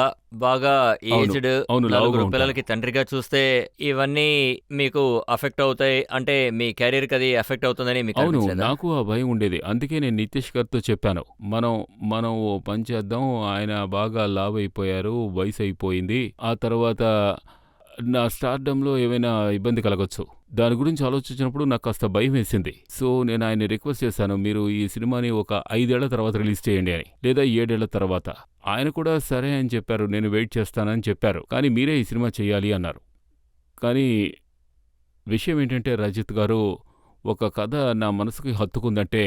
బాగా అవును. ఏజ్డ్, అవును, లావుగా నలుగురు ఉంటాను. పిల్లలకి తండ్రిగా చూస్తే ఇవన్నీ మీకు అఫెక్ట్ అవుతాయి. అంటే మీ కెరీర్‌కి అది ఎఫెక్ట్ అవుతుందని మీకు అవును. అనిపించలేదా? నాకు ఆ భయం ఉండేది. అందుకే నేను నితీష్ గారితో చెప్పాను. మనం మనం ఓ పని చేద్దాం. ఆయన బాగా లావయిపోయారు. వయసయిపోయింది. ఆ తర్వాత నా స్టార్డమ్‌లో ఏమైనా ఇబ్బంది కలగొచ్చు. దాని గురించి ఆలోచించినప్పుడు నాకు కాస్త భయమేసింది. సో, నేను ఆయన్ని రిక్వెస్ట్ చేశాను. మీరు ఈ సినిమాని ఒక 5 ఏళ్ల తర్వాత రిలీజ్ చేయండి అని. లేదా 7 ఏళ్ల తర్వాత. ఆయన కూడా సరే అని చెప్పారు. నేను వెయిట్ చేస్తానని చెప్పారు. కానీ మీరే ఈ సినిమా చేయాలి అన్నారు. కానీ విషయం ఏంటంటే రజిత్ గారు, ఒక కథ నా మనసుకి హత్తుకుందంటే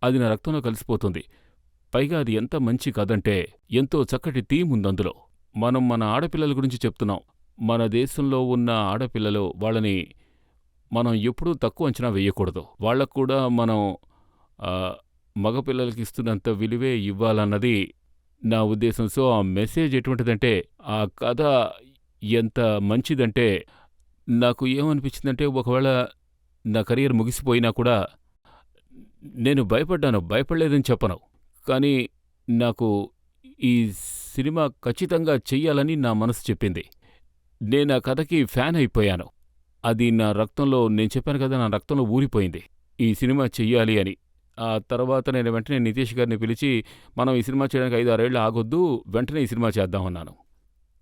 అది నా రక్తంలో కలిసిపోతుంది. పైగా అది ఎంత మంచి కథంటే ఎంతో చక్కటి థీమ్ ఉందందులో. మనం మన ఆడపిల్లల గురించి చెప్తున్నాం. మన దేశంలో ఉన్న ఆడపిల్లలు, వాళ్ళని మనం ఎప్పుడూ తక్కువ అంచనా వేయకూడదు. వాళ్ళకు కూడా మనం మగపిల్లలకి ఇస్తున్నంత విలువే ఇవ్వాలన్నది నా ఉద్దేశం. సో, ఆ మెసేజ్ ఎటువంటిదంటే, ఆ కథ ఎంత మంచిదంటే నాకు ఏమనిపించిందంటే, ఒకవేళ నా కెరియర్ ముగిసిపోయినా కూడా నేను భయపడ్డాను. భయపడలేదని చెప్పను. కానీ నాకు ఈ సినిమా ఖచ్చితంగా చెయ్యాలని నా మనసు చెప్పింది. నేనా కథకి ఫ్యాన్ అయిపోయాను. అది నా రక్తంలో, నేను చెప్పాను కదా, నా రక్తంలో ఊరిపోయింది ఈ సినిమా చెయ్యాలి అని. ఆ తర్వాత నేను వెంటనే నితీష్ గారిని పిలిచి, మనం ఈ సినిమా చేయడానికి 5, 6 ఏళ్ళు ఆగొద్దు, వెంటనే ఈ సినిమా చేద్దామన్నాను.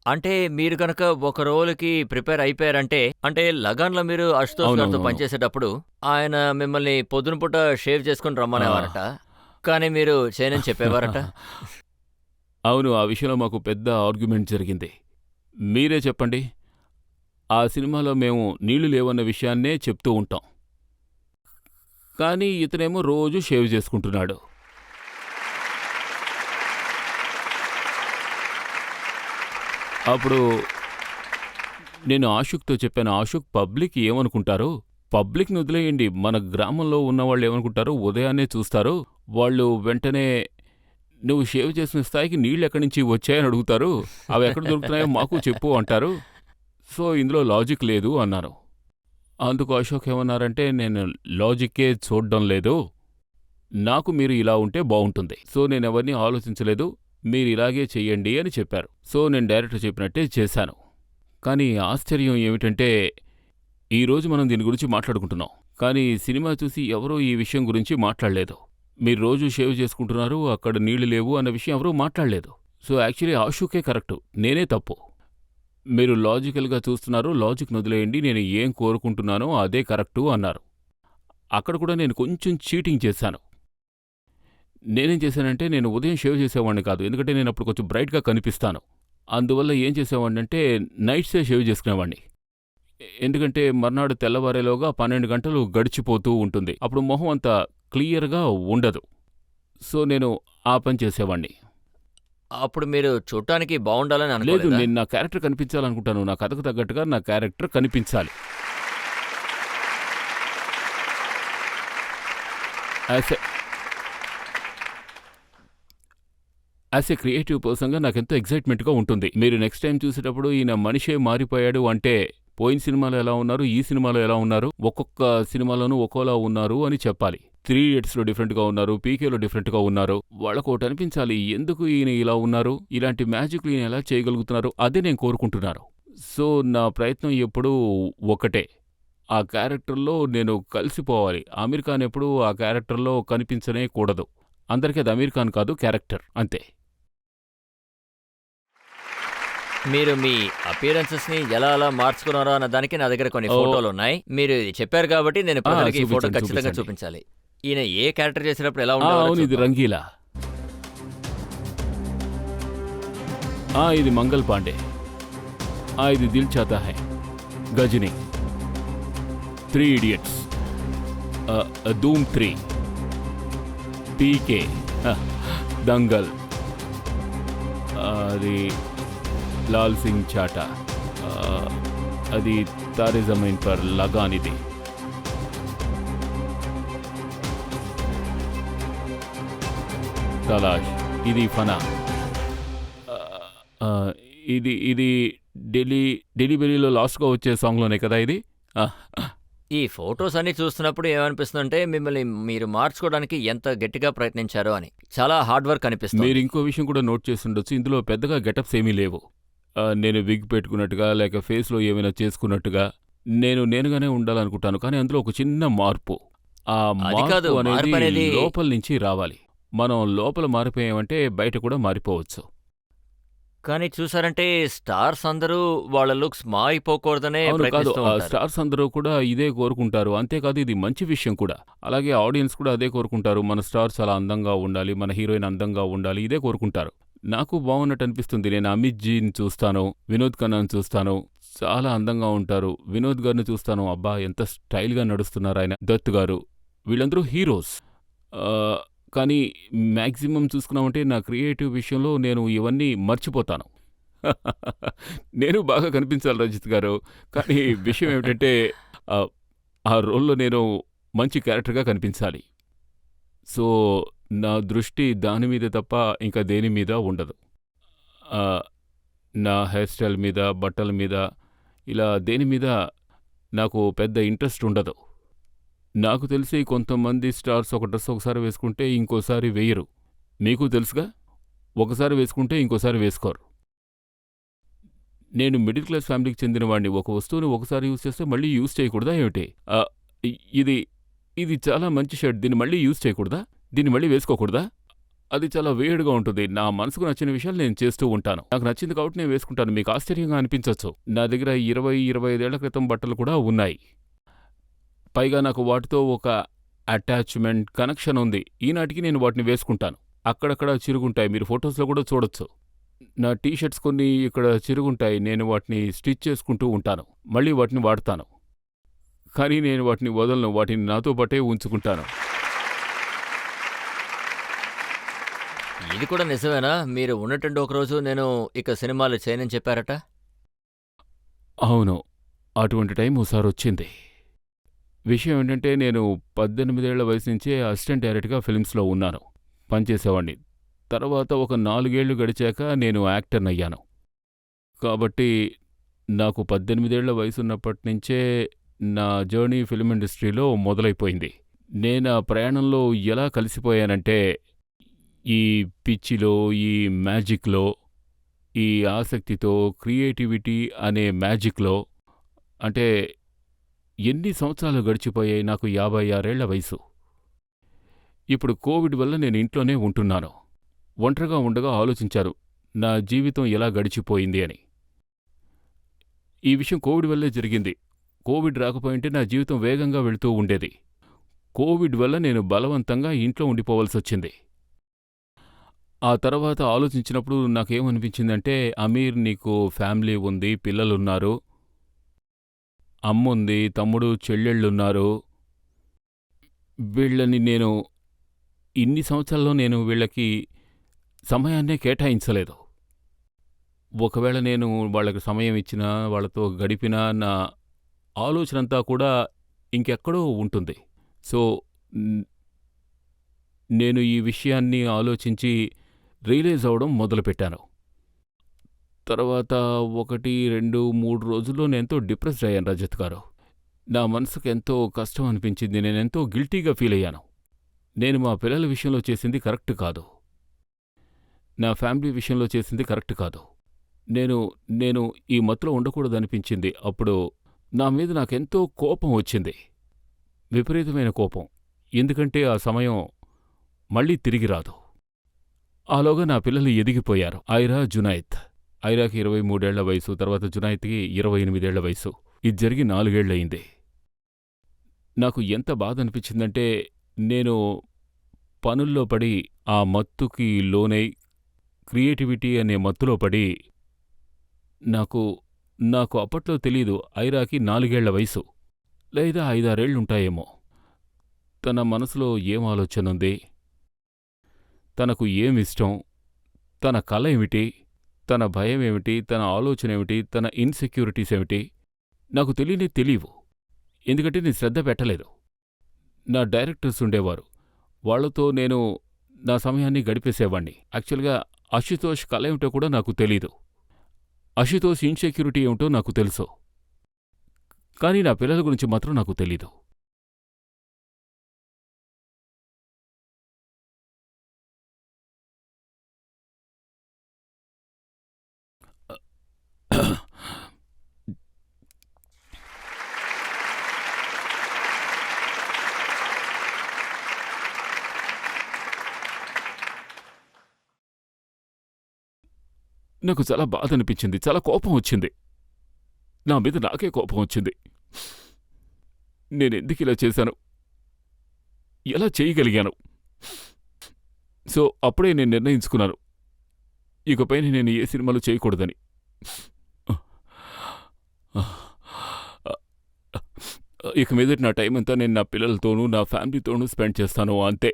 అంటే మీరు గనక ఒక రోల్‌కి ప్రిపేర్ అయిపోయారంటే, అంటే 'లగాన్‌లో' మీరు అశుతోష్ గారితో అవునవునవును. పనిచేసేటప్పుడు ఆయన మిమ్మల్ని పొద్దున పూట షేవ్ చేసుకొని ఆ. రమ్మనేవారట. కానీ మీరు చేయనని చెప్పేవారట. అవును, ఆ విషయంలో మాకు పెద్ద ఆర్గ్యుమెంట్ జరిగింది. మీరే చెప్పండి. ఆ సినిమాలో మేము నీళ్లు లేవన్న విషయాన్నే చెప్తూ ఉంటాం. కానీ ఇతనేమో రోజూ షేవ్ చేసుకుంటున్నాడు. అప్పుడు నేను ఆషుక్‌తో చెప్పాను, ఆషుక్, పబ్లిక్ ఏమనుకుంటారు? పబ్లిక్‌ని వదిలేయండి. మన గ్రామంలో ఉన్నవాళ్ళు ఏమనుకుంటారు? ఉదయాన్నే చూస్తారు. వాళ్ళు వెంటనే నువ్వు షేవ్ చేసిన స్థాయికి నీళ్ళెక్కడి నుంచి వచ్చాయని అడుగుతారు. అవి ఎక్కడ దొరుకుతున్నాయో మాకు చెప్పు అంటారు. సో, ఇందులో లాజిక్ లేదు అన్నాను. అందుకు అశోక్ ఏమన్నారంటే, నేను లాజిక్కే చూడ్డం లేదు. నాకు మీరు ఇలా ఉంటే బావుంటుంది. సో, నేనెవరినీ ఆలోచించలేదు. మీరు ఇలాగే చెయ్యండి అని చెప్పారు. సో, నేను డైరెక్టర్ చెప్పినట్టే చేశాను. కానీ ఆశ్చర్యం ఏమిటంటే, ఈరోజు మనం దీని గురించి మాట్లాడుకుంటున్నాం. కానీ సినిమా చూసి ఎవరూ ఈ విషయం గురించి మాట్లాడలేదు. మీరు రోజూ షేవ్ చేసుకుంటున్నారు, అక్కడ నీళ్లు లేవు అన్న విషయం ఎవరూ మాట్లాడలేదు. సో, యాక్చువల్లీ ఆషుకే కరెక్టు, నేనే తప్పు. మీరు లాజికల్గా చూస్తున్నారు, లాజిక్‌ని వదిలేయండి, నేను ఏం కోరుకుంటున్నానో అదే కరెక్టు అన్నారు. అక్కడ కూడా నేను కొంచెం చీటింగ్ చేశాను. నేనేం చేశానంటే, నేను ఉదయం షేవ్ చేసేవాడిని కాదు. ఎందుకంటే నేను అప్పుడు కొంచెం బ్రైట్‌గా కనిపిస్తాను. అందువల్ల ఏం చేసేవాడినంటే నైట్సే షేవ్ చేసుకునేవాడిని. ఎందుకంటే మర్నాడు తెల్లవారేలోగా 12 గంటలు గడిచిపోతూ ఉంటుంది. అప్పుడు మొహం అంత క్లియర్‌గా ఉండదు. సో, నేను ఆ పని చేసేవాణ్ణి. అప్పుడు మీరు చూడటానికి బావుండాలని లేదు, అనుకోలేదా? నేను నా క్యారెక్టర్ కనిపించాలనుకుంటాను. నా కథకు తగ్గట్టుగా నా క్యారెక్టర్ కనిపించాలి. యాజ్ ఎ క్రియేటివ్ పర్సన్‌గా నాకెంతో ఎక్సైట్‌మెంట్‌గా ఉంటుంది. మీరు నెక్స్ట్ టైం చూసేటప్పుడు ఈయన మనిషే మారిపోయాడు అంటే, పోయిన సినిమాలో ఎలా ఉన్నారు, ఈ సినిమాలో ఎలా ఉన్నారు, ఒక్కొక్క సినిమాలోనూ ఒక్కోలా ఉన్నారు అని చెప్పాలి. 3 ఇడియట్స్‌లో డిఫరెంట్‌గా ఉన్నారు, పీకేలో డిఫరెంట్‌గా ఉన్నారు. వాళ్ళకోటి అనిపించాలి, ఎందుకు ఈయన ఇలా ఉన్నారు, ఇలాంటి మ్యాజిక్‌లు ఈయన ఎలా చేయగలుగుతున్నారు, అదే నేను కోరుకుంటున్నాను. సో, నా ప్రయత్నం ఎప్పుడూ ఒకటే, ఆ క్యారెక్టర్‌లో నేను కలిసిపోవాలి. అమీర్ ఖాన్ ఎప్పుడూ ఆ క్యారెక్టర్‌లో కనిపించనే కూడదు. అందరికీ అది అమీర్ ఖాన్ కాదు, క్యారెక్టర్ అంతే. మీరు మీ అపియరెన్సెస్‌ని ఎలా అలా మార్చుకున్నారో అన్న దానికి నా దగ్గర కొన్ని ఓ. ఫోటోలున్నాయి. మీరు ఇది చెప్పారు కాబట్టి నేను ప్రజలకి ఈ ఫోటో చూపించండి, ఖచ్చితంగా చూపించండి. చూపించాలి. ఈయన ఏ క్యారెక్టర్ చేసేటప్పుడు ఎలా అవును, ఉండేవారో ఇది చూద్దాం. రంగీలా. ఇది మంగల్ పాండే. ఇది దిల్ చాతా హై, గజనీ, 3 ఇడియట్స్, ధూమ్ 3, పీకే, దంగల్, అది లాల్ సింగ్ చాటా, అది తారే జమీన్ పర్ లగాన్, ఇది తలాష్, ఇది ఫనా, ఇది ఢిల్లీ బెల్లీలో లాస్ట్గా వచ్చే సాంగ్లోనే కదా ఇది. ఈ ఫోటోస్ అన్ని చూస్తున్నప్పుడు ఏమనిపిస్తుందంటే మిమ్మల్ని మీరు మార్చుకోవడానికి ఎంత గట్టిగా ప్రయత్నించారో అని. చాలా హార్డ్ వర్క్ అనిపిస్తుంది. మీరు ఇంకో విషయం కూడా నోట్ చేస్తుండొచ్చు, ఇందులో పెద్దగా గెటప్స్ ఏమీ లేవు. నేను విగ్ పెట్టుకున్నట్టుగా లేక ఫేస్లో ఏమైనా చేసుకున్నట్టుగా నేనుగానే ఉండాలనుకుంటాను. కానీ అందులో ఒక చిన్న మార్పు. ఆ అది కాదు, మార్పు మార్పు అనేది అనేది లోపల నుంచి రావాలి. మనం లోపల మారిపోయామంటే బయట కూడా మారిపోవచ్చు. కానీ చూసారంటే స్టార్స్ అందరూ వాళ్ళ లుక్స్ మారిపోకూడదనే అవును, కాదు, ప్రయత్నిస్తూ ఉంటారు. స్టార్స్ అందరూ కూడా ఇదే కోరుకుంటారు. అంతేకాదు, ఇది మంచి విషయం కూడా. అలాగే ఆడియన్స్ కూడా అదే కోరుకుంటారు. మన స్టార్ చాలా అందంగా ఉండాలి, మన హీరోయిన్ అందంగా ఉండాలి, ఇదే కోరుకుంటారు. నాకు బాగున్నట్టు అనిపిస్తుంది. నేను అమిత్ జీని చూస్తాను, వినోద్ ఖన్నాని చూస్తాను, చాలా అందంగా ఉంటారు. వినోద్ గారిని చూస్తాను, అబ్బా ఎంత స్టైల్గా నడుస్తున్నారు ఆయన. దత్ గారు, వీళ్ళందరూ హీరోస్. ఆ, కానీ మ్యాక్సిమం చూసుకున్నామంటే నా క్రియేటివ్ విషయంలో నేను ఇవన్నీ మర్చిపోతాను. నేను బాగా కనిపించాలి రజిత్ గారు, కానీ విషయం ఏమిటంటే ఆ, ఆ రోల్లో నేను మంచి క్యారెక్టర్గా కనిపించాలి. సో నా దృష్టి దాని మీద తప్ప ఇంకా దేని మీద ఉండదు. ఆ, నా హెయిర్ స్టైల్ మీద, బట్టల మీద, ఇలా దేని మీద నాకు పెద్ద ఇంట్రెస్ట్ ఉండదు. నాకు తెలిసి కొంతమంది స్టార్స్ ఒక డ్రెస్ ఒకసారి వేసుకుంటే ఇంకోసారి వేయరు. మీకు తెలుసుగా, ఒకసారి వేసుకుంటే ఇంకోసారి వేసుకోరు. నేను మిడిల్ క్లాస్ ఫ్యామిలీకి చెందిన వాడిని. ఒక వస్తువుని ఒకసారి యూజ్ చేస్తే మళ్ళీ యూజ్ చేయకూడదా ఏమిటి? ఇది ఇది చాలా మంచి షర్ట్, దీన్ని మళ్ళీ యూజ్ చేయకూడదా? దీన్ని మళ్ళీ వేసుకోకూడదా? అది చాలా వేడిగా ఉంటుంది. నా మనసుకు నచ్చిన విషయాలు నేను చేస్తూ ఉంటాను. నాకు నచ్చింది కాబట్టి నేను వేసుకుంటాను. మీకు ఆశ్చర్యంగా అనిపించవచ్చు, నా దగ్గర 20-25 ఏళ్ల క్రితం బట్టలు కూడా ఉన్నాయి. పైగా నాకు వాటితో ఒక అటాచ్మెంట్, కనెక్షన్ ఉంది. ఈనాటికి నేను వాటిని వేసుకుంటాను. అక్కడక్కడ చిరుగుంటాయి, మీరు ఫొటోస్లో కూడా చూడొచ్చు. నా టీషర్ట్స్ కొన్ని ఇక్కడ చిరుగుంటాయి, నేను వాటిని స్టిచ్ చేసుకుంటూ ఉంటాను, మళ్ళీ వాటిని వాడతాను. కానీ నేను వాటిని వదలను, వాటిని నాతో పాటే ఉంచుకుంటాను. ఇది కూడా నిజమేనా? మీరు ఉన్నట్టుండి ఒకరోజు నేను ఇక సినిమాలు చేయనని చెప్పారట. అవును, అటువంటి టైం ఒకసారి వచ్చింది. విషయం ఏంటంటే, నేను 18 ఏళ్ల వయసు నుంచే అసిస్టెంట్ డైరెక్టర్గా ఫిల్మ్స్లో ఉన్నాను, పనిచేసేవాడిని. తర్వాత ఒక 4 ఏళ్లు గడిచాక నేను యాక్టర్నయ్యాను. కాబట్టి నాకు 18 ఏళ్ల వయసున్నప్పటి నుంచే నా జర్నీ ఫిల్మ్ ఇండస్ట్రీలో మొదలైపోయింది. నేను ఆ ప్రయాణంలో ఎలా కలిసిపోయానంటే, ఈ పిచ్చిలో, ఈ మ్యాజిక్లో, ఈ ఆసక్తితో, క్రియేటివిటీ అనే మ్యాజిక్లో. అంటే ఎన్ని సంవత్సరాలు గడిచిపోయాయి? నాకు 56 ఏళ్ల వయసు. ఇప్పుడు కోవిడ్ వల్ల నేను ఇంట్లోనే ఉంటున్నాను. ఒంటరిగా ఉండగా ఆలోచించాను, నా జీవితం ఎలా గడిచిపోయింది అని. ఈ విషయం కోవిడ్ వల్లే జరిగింది. కోవిడ్ రాకపోయింటే నా జీవితం వేగంగా వెళుతూ ఉండేది. కోవిడ్ వల్ల నేను బలవంతంగా ఇంట్లో ఉండిపోవలసొచ్చింది. ఆ తర్వాత ఆలోచించినప్పుడు నాకేమనిపించిందంటే, అమీర్, నీకు ఫ్యామిలీ ఉంది, పిల్లలున్నారు, అమ్ముంది, తమ్ముడు చెల్లెళ్ళున్నారు. వీళ్ళని నేను ఇన్ని సంవత్సరాల్లో నేను వీళ్ళకి సమయాన్నే కేటాయించలేదు. ఒకవేళ నేను వాళ్ళకి సమయం ఇచ్చినా, వాళ్ళతో గడిపినా, నా ఆలోచనంతా కూడా ఇంకెక్కడో ఉంటుంది. సో నేను ఈ విషయాన్ని ఆలోచించి రియలైజ్ అవ్వడం మొదలుపెట్టాను. తర్వాత 1, 2, 3 రోజుల్లో నేనెంతో డిప్రెస్డ్ అయ్యాను రజత్ గారు. నా మనసుకు ఎంతో కష్టం అనిపించింది. నేనెంతో గిల్టీగా ఫీల్ అయ్యాను. నేను మా పిల్లల విషయంలో చేసింది కరెక్ట్ కాదు, నా ఫ్యామిలీ విషయంలో చేసింది కరెక్ట్ కాదు. నేను ఈ మత్తులో ఉండకూడదనిపించింది. అప్పుడు నా మీద నాకెంతో కోపం వచ్చింది, విపరీతమైన కోపం. ఎందుకంటే ఆ సమయం మళ్ళీ తిరిగి రాదు. ఆలోగా నా పిల్లలు ఎదిగిపోయారు. ఐరా, జునైద్. ఐరాకి 23 ఏళ్ల వయసు, తర్వాత జునైద్కి 28 ఏళ్ల వయసు. ఇది జరిగి 4 ఏళ్లయింది. నాకు ఎంత బాధ అనిపించిందంటే, నేను పనుల్లో పడి, ఆ మత్తుకి లోనై, క్రియేటివిటీ అనే మత్తులో పడి, నాకు అప్పట్లో తెలీదు, ఐరాకి 4 ఏళ్ల వయసు, లేదా 5-6 ఏళ్లుంటాయేమో. తన మనసులో ఏం ఆలోచనుంది, తనకు ఏమిష్టం, తన కల ఏమిటి, తన భయమేమిటి, తన ఆలోచనేమిటి, తన ఇన్సెక్యూరిటీస్ ఏమిటి, నాకు తెలీవు. ఎందుకంటే నేను శ్రద్ధ పెట్టలేదు. నా డైరెక్టర్స్ ఉండేవారు, వాళ్లతో నేను నా సమయాన్ని గడిపేసేవాణ్ణి. యాక్చువల్గా అశుతోష్ కల ఏమిటో కూడా నాకు తెలీదు, అశుతోష్ ఇన్సెక్యూరిటీ ఏమిటో నాకు తెలుసు. కానీ నా పిల్లల గురించి మాత్రం నాకు తెలీదు. నాకు చాలా బాధ అనిపించింది, చాలా కోపం వచ్చింది. నా మీద నాకే కోపం వచ్చింది. నేనెందుకు ఇలా చేశాను, ఎలా చేయగలిగాను? సో అప్పుడే నేను నిర్ణయించుకున్నాను, ఇకపైన నేను ఏ సినిమాలు చేయకూడదని. ఇక మీదట నా టైం అంతా నేను నా పిల్లలతోనూ నా ఫ్యామిలీతోనూ స్పెండ్ చేస్తాను, అంతే.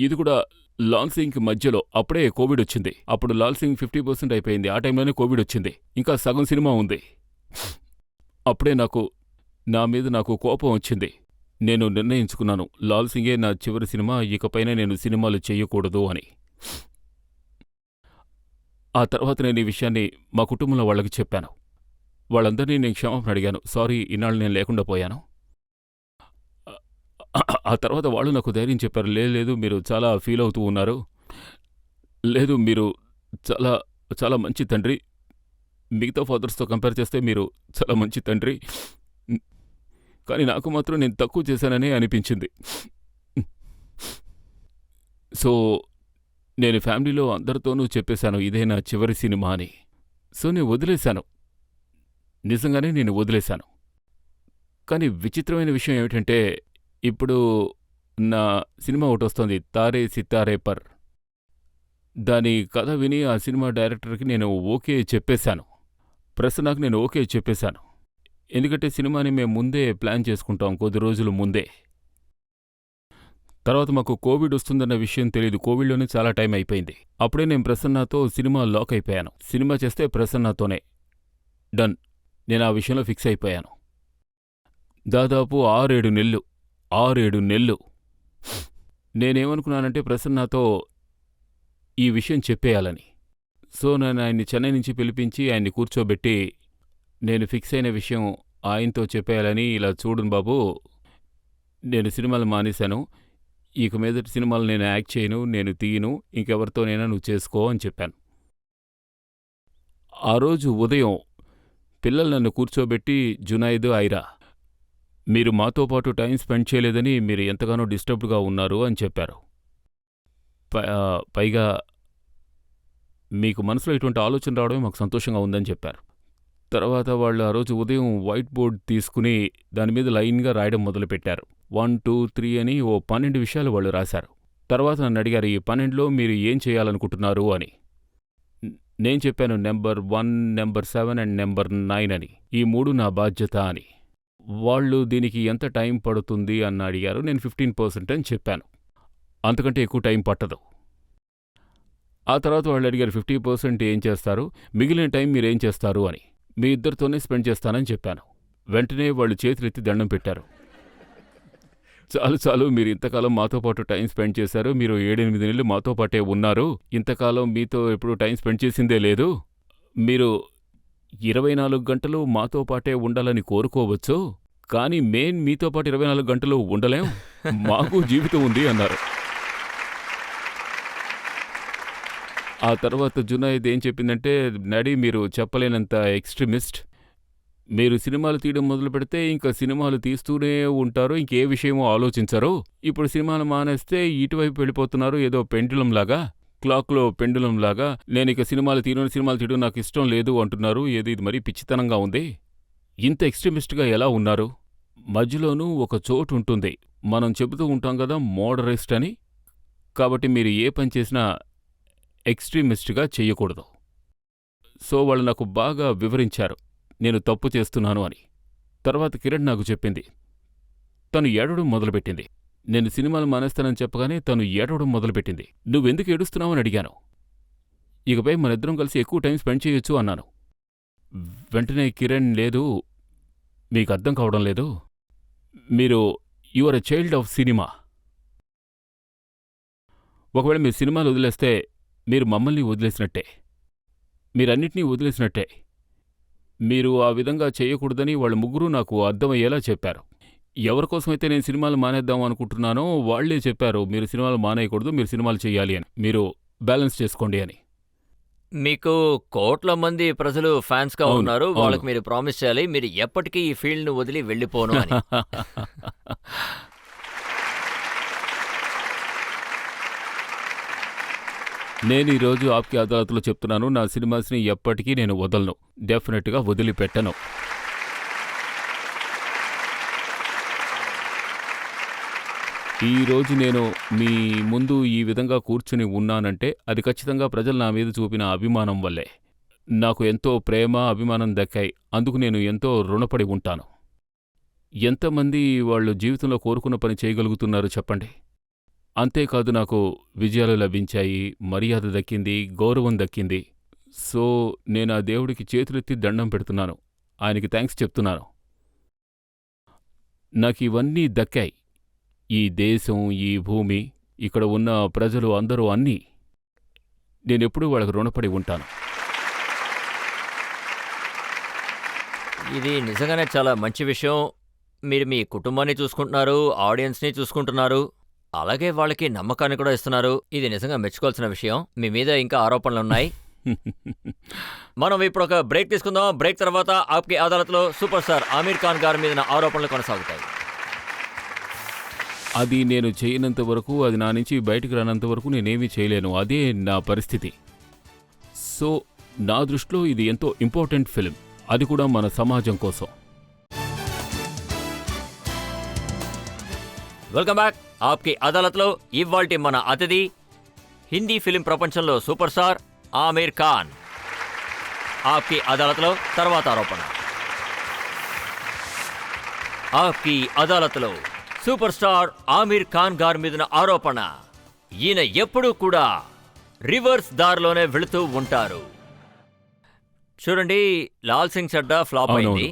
ఇది కూడా లాంచింగ్ మధ్యలో అప్పుడే కోవిడ్ వచ్చింది. అప్పుడు లాంచింగ్ 50% అయిపోయింది. ఆ టైంలోనే కోవిడ్ వచ్చింది. ఇంకా సగం సినిమా ఉంది. అప్పుడే నా మీద నాకు కోపం వచ్చింది. నేను నిర్ణయించుకున్నాను, లాల్ సింగే నా చివరి సినిమా, ఇకపైన నేను సినిమాలు చెయ్యకూడదు అని. ఆ తర్వాత నేను ఈ విషయాన్ని మా కుటుంబంలో వాళ్ళకి చెప్పాను. వాళ్ళందరినీ నేను క్షమాపణ అడిగాను. సారీ, ఇన్నాళ్ళు నేను లేకుండా పోయాను. ఆ తర్వాత వాళ్ళు నాకు ధైర్యం చెప్పారు. లేదు, మీరు చాలా ఫీల్ అవుతూ ఉన్నారు. లేదు, మీరు చాలా చాలా మంచి తండ్రి. మిగతా ఫాదర్స్తో కంపేర్ చేస్తే మీరు చాలా మంచి తండ్రి. కానీ నాకు మాత్రం నేను తక్కువ చేశాననే అనిపించింది. సో నేను ఫ్యామిలీలో అందరితోనూ చెప్పేశాను, ఇదే నా చివరి సినిమా అని. సో నేను వదిలేశాను, నిజంగానే నేను వదిలేశాను. కానీ విచిత్రమైన విషయం ఏమిటంటే, ఇప్పుడు నా సినిమా ఒకటి వస్తుంది, తారే సితారే పర్. దాని కథ విని ఆ సినిమా డైరెక్టర్కి నేను ఓకే చెప్పేశాను. ప్రసన్నకు నేను ఓకే చెప్పేశాను. ఎందుకంటే సినిమాని మేము ముందే ప్లాన్ చేసుకుంటాం, కొద్ది రోజులు ముందే. తర్వాత మాకు కోవిడ్ వస్తుందన్న విషయం తెలీదు. కోవిడ్లోనే చాలా టైం అయిపోయింది. అప్పుడే నేను ప్రసన్నతో సినిమా లాక్ అయిపోయాను. సినిమా చేస్తే ప్రసన్నతోనే డన్. నేను ఆ విషయంలో ఫిక్స్ అయిపోయాను. దాదాపు 6-7 నెలలు నేనేమనుకున్నానంటే ప్రసన్నతో ఈ విషయం చెప్పేయాలని. సో నేను ఆయన్ని చెన్నై నుంచి పిలిపించి ఆయన్ని కూర్చోబెట్టి నేను ఫిక్స్ అయిన విషయం ఆయనతో చెప్పేయాలని, ఇలా చూడు బాబు, నేను సినిమాలు మానేశాను, ఇక మీదటి సినిమాలు నేను యాక్ట్ చేయను, నేను తీయను, ఇంకెవరితోనైనా నువ్వు చేసుకో అని చెప్పాను. ఆ రోజు ఉదయం పిల్లలు నన్ను కూర్చోబెట్టి, జునైద్, ఐరా, మీరు మాతో పాటు టైం స్పెండ్ చేయలేదని మీరు ఎంతగానో డిస్టర్బ్డ్గా ఉన్నారు అని చెప్పారు. పైగా మీకు మనసులో ఇటువంటి ఆలోచన రావడమే మాకు సంతోషంగా ఉందని చెప్పారు. తర్వాత వాళ్ళు ఆ రోజు ఉదయం వైట్ బోర్డ్ తీసుకుని దాని మీద లైన్గా రాయడం మొదలుపెట్టారు. 1, 2, 3 అని ఓ 12 విషయాలు వాళ్ళు రాశారు. తర్వాత నన్ను అడిగారు, ఈ 12లో మీరు ఏం చేయాలనుకుంటున్నారు అని. నేను చెప్పాను, నెంబర్ 1, నెంబర్ 7 అండ్ నెంబర్ 9 అని. ఈ 3 నా బాధ్యత అని. వాళ్ళు దీనికి ఎంత టైం పడుతుంది అని అడిగారు. నేను 15% అని చెప్పాను. అంతకంటే ఎక్కువ టైం పట్టదు. ఆ తర్వాత వాళ్ళు అడిగారు, 50% ఏం చేస్తారు, మిగిలిన టైం మీరేం చేస్తారు అని. మీ ఇద్దరితోనే స్పెండ్ చేస్తానని చెప్పాను. వెంటనే వాళ్ళు చేతులెత్తి దండం పెట్టారు. చాలు, మీరు ఇంతకాలం మాతో పాటు టైం స్పెండ్ చేశారు, మీరు 7-8 నెలలు మాతో పాటే ఉన్నారు, ఇంతకాలం మీతో ఎప్పుడూ టైం స్పెండ్ చేసిందే లేదు, మీరు 24 గంటలు మాతో పాటే ఉండాలని కోరుకోవచ్చు, కానీ మేం మీతో పాటు 24 గంటలు ఉండలేం, మాకు జీవితం ఉంది అన్నారు. ఆ తర్వాత జునైద్ ఏం చెప్పిందంటే, డాడీ మీరు చెప్పలేనంత ఎక్స్ట్రీమిస్ట్, మీరు సినిమాలు తీయడం మొదలు పెడితే ఇంకా సినిమాలు తీస్తూనే ఉంటారు, ఇంకే విషయమో ఆలోచించరు. ఇప్పుడు సినిమాలు మానేస్తే ఇటువైపు వెళ్ళిపోతున్నారు, ఏదో పెండులంలాగా, క్లాక్లో పెండులంలాగా. నేనిక సినిమాలు తీయడం నాకు ఇష్టం లేదు అంటున్నారు. ఇది మరీ పిచ్చితనంగా ఉంది. ఇంత ఎక్స్ట్రీమిస్ట్గా ఎలా ఉన్నారు? మధ్యలోనూ ఒక చోటు ఉంటుంది, మనం చెబుతూ ఉంటాం కదా, మోడరేస్ట్ అని. కాబట్టి మీరు ఏ పని చేసినా ఎక్స్ట్రీమిస్ట్గా చెయ్యకూడదు. సో వాళ్ళు నాకు బాగా వివరించారు నేను తప్పు చేస్తున్నాను అని. తర్వాత కిరణ్ నాకు చెప్పింది. తను ఏడవడం మొదలుపెట్టింది. నేను సినిమాలు మానేస్తానని చెప్పగానే తను ఏడవడం మొదలుపెట్టింది. నువ్వెందుకు ఏడుస్తున్నావని అడిగాను. ఇకపై మనిద్దరం కలిసి ఎక్కువ టైం స్పెండ్ చేయొచ్చు అన్నాను. వెంటనే కిరణ్, లేదు, మీకు అర్థం కావడం లేదు, మీరు your a child of cinema. ఒకవేళ మీరు సినిమాలు వదిలేస్తే మీరు మమ్మల్ని వదిలేసినట్టే, మీరన్నిటినీ వదిలేసినట్టే. మీరు ఆ విధంగా చేయకూడదని వాళ్ళ ముగ్గురు నాకు అర్థమయ్యేలా చెప్పారు. ఎవరికోసమైతే నేను సినిమాలు మానేద్దాం అనుకుంటున్నానో వాళ్లే చెప్పారు, మీరు సినిమాలు మానేయకూడదు, మీరు సినిమాలు చేయాలి అని, మీరు బ్యాలెన్స్ చేసుకోండి అని. మీకు కోట్ల మంది ప్రజలు ఫ్యాన్స్గా అవును, ఉన్నారు. అవును. వాళ్ళకి మీరు ప్రామిస్ చేయాలి, మీరు ఎప్పటికీ ఈ ఫీల్డ్ను వదిలి వెళ్ళిపోను అని. నేను ఈరోజు ఆప్కి అదాలత్లో చెప్తున్నాను, నా సినిమాస్ని ఎప్పటికీ నేను వదలను, డెఫినెట్గా వదిలిపెట్టను. ఈరోజు నేను మీ ముందు ఈ విధంగా కూర్చుని ఉన్నానంటే అది ఖచ్చితంగా ప్రజలు నా మీద చూపిన అభిమానం వల్లే. నాకు ఎంతో ప్రేమ, అభిమానం దక్కాయి. అందుకు నేను ఎంతో రుణపడి ఉంటాను. ఎంతమంది వాళ్ళు జీవితంలో కోరుకున్న పని చేయగలుగుతున్నారు చెప్పండి? అంతేకాదు, నాకు విజయాలు లభించాయి, మర్యాద దక్కింది, గౌరవం దక్కింది. సో నేను ఆ దేవుడికి చేతులెత్తి దండం పెడుతున్నాను, ఆయనకి థ్యాంక్స్ చెప్తున్నాను. నాకు ఇవన్నీ దక్కాయి. ఈ దేశం, ఈ భూమి, ఇక్కడ ఉన్న ప్రజలు అందరూ అన్నీ నేనెప్పుడూ వాళ్ళకు రుణపడి ఉంటాను. ఇది నిజంగానే చాలా మంచి విషయం. మీరు మీ కుటుంబాన్ని చూసుకుంటున్నారు, ఆడియన్స్ని చూసుకుంటున్నారు, అలాగే వాళ్ళకి నమ్మకాన్ని కూడా ఇస్తున్నారు. ఇది నిజంగా మెచ్చుకోవాల్సిన విషయం. మీ మీద ఇంకా ఆరోపణలున్నాయి. మనం ఇప్పుడు ఒక బ్రేక్ తీసుకుందాం. బ్రేక్ తర్వాత ఆప్కి అదాలత్లో సూపర్ స్టార్ ఆమీర్ ఖాన్ గారి మీద ఆరోపణలు కొనసాగుతాయి. అది నేను చేయనంత వరకు, అది నా నుంచి బయటికి రానంత వరకు నేనేమీ చేయలేను. అదే నా పరిస్థితి. సో నా దృష్టిలో ఇది ఎంతో ఇంపార్టెంట్ ఫిల్మ్, అది కూడా మన సమాజం కోసం. Welcome back. ఆప్కి అదాలత్లో ఇవ్వాల్టి మన అతిథి హిందీ ఫిలిం ప్రపంచంలో సూపర్ స్టార్ ఆమీర్ ఖాన్. ఆప్కి అదాలత్లో తర్వాత ఆరోపణ. ఆప్కి అదాలత్లో సూపర్ స్టార్ ఆమీర్ ఖాన్ గారి మీద ఆరోపణ, ఈయన ఎప్పుడూ కూడా రివర్స్ దారిలోనే వెళుతూ ఉంటారు. చూడండి, లాల్ సింగ్ చడ్డా ఫ్లాప్ అయింది.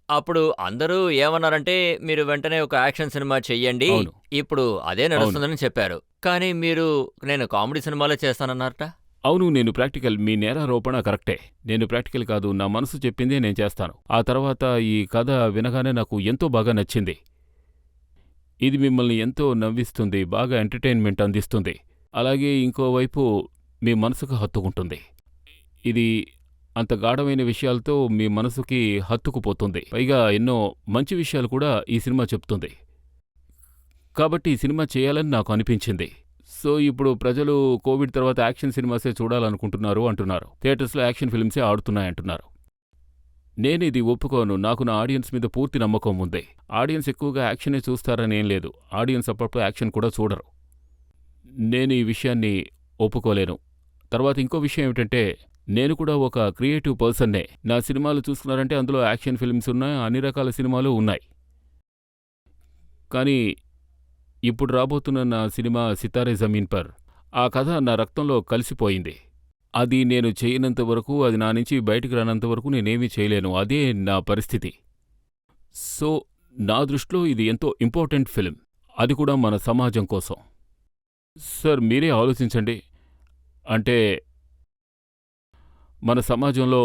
అప్పుడు అందరూ ఏమన్నారంటే మీరు వెంటనే ఒక యాక్షన్ సినిమా చెయ్యండి, ఇప్పుడు అదే నడుస్తుందని చెప్పారు. కానీ మీరు నేను కామెడీ సినిమాలే చేస్తానన్నారట. అవును, నేను ప్రాక్టికల్. మీ నేరారోపణ కరెక్టే. నేను ప్రాక్టికల్ కాదు, నా మనసు చెప్పిందే నేను చేస్తాను. ఆ తర్వాత ఈ కథ వినగానే నాకు ఎంతో బాగా నచ్చింది. ఇది మిమ్మల్ని ఎంతో నవ్విస్తుంది, బాగా ఎంటర్టైన్మెంట్ అందిస్తుంది, అలాగే ఇంకోవైపు మీ మనసుకు హత్తుకుంటుంది. ఇది అంత గాఢమైన విషయాలతో మీ మనసుకి హత్తుకుపోతుంది. పైగా ఎన్నో మంచి విషయాలు కూడా ఈ సినిమా చెప్తుంది. కాబట్టి ఈ సినిమా చేయాలని నాకు అనిపించింది. సో ఇప్పుడు ప్రజలు కోవిడ్ తర్వాత యాక్షన్ సినిమాసే చూడాలనుకుంటున్నారు అంటున్నారు. థియేటర్స్లో యాక్షన్ ఫిల్మ్సే ఆడుతున్నాయంటున్నారు. నేను ఇది ఒప్పుకోను. నాకు నా ఆడియన్స్ మీద పూర్తి నమ్మకం ఉంది. ఆడియన్స్ ఎక్కువగా యాక్షనే చూస్తారని ఏం లేదు. ఆడియన్స్ అప్పుడప్పుడు యాక్షన్ కూడా చూడరు. నేను ఈ విషయాన్ని ఒప్పుకోలేను. తర్వాత ఇంకో విషయం ఏమిటంటే, నేను కూడా ఒక క్రియేటివ్ పర్సన్నే. నా సినిమాలు చూసుకున్నారంటే అందులో యాక్షన్ ఫిల్మ్స్ ఉన్నాయి, అన్ని రకాల సినిమాలు ఉన్నాయి. కానీ ఇప్పుడు రాబోతున్న నా సినిమా సితారే జమీన్ పర్, ఆ కథ నా రక్తంలో కలిసిపోయింది. అది నేను చేయనంత వరకు, అది నా నుంచి బయటికి రానంత వరకు నేనేమీ చేయలేను. అదే నా పరిస్థితి. సో నా దృష్టిలో ఇది ఎంతో ఇంపార్టెంట్ ఫిల్మ్, అది కూడా మన సమాజం కోసం. సార్ మీరే ఆలోచించండి. అంటే మన సమాజంలో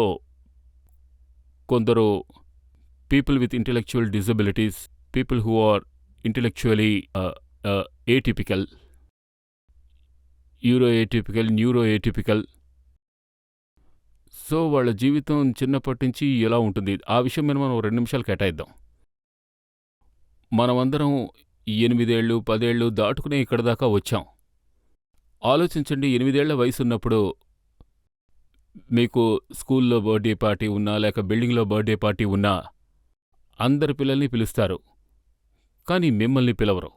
కొందరు people with intellectual disabilities, people who are intellectually atypical, neuro atypical, neuro atypical. So వాళ్ళ జీవితం చిన్నప్పటి నుంచి ఎలా ఉంటుంది, ఆ విషయం మీద మనం 2 నిమిషాలు కేటాయిద్దాం. మనమందరం 8 ఏళ్ళు 10 ఏళ్ళు దాటుకునే ఇక్కడ దాకా వచ్చాం. ఆలోచించండి, 8 ఏళ్ల వయసున్నప్పుడు మీకు స్కూల్లో బర్త్డే పార్టీ ఉన్నా, లేక బిల్డింగ్లో బర్త్డే పార్టీ ఉన్నా అందరి పిల్లల్ని పిలుస్తారు, కానీ మిమ్మల్ని పిలవరు.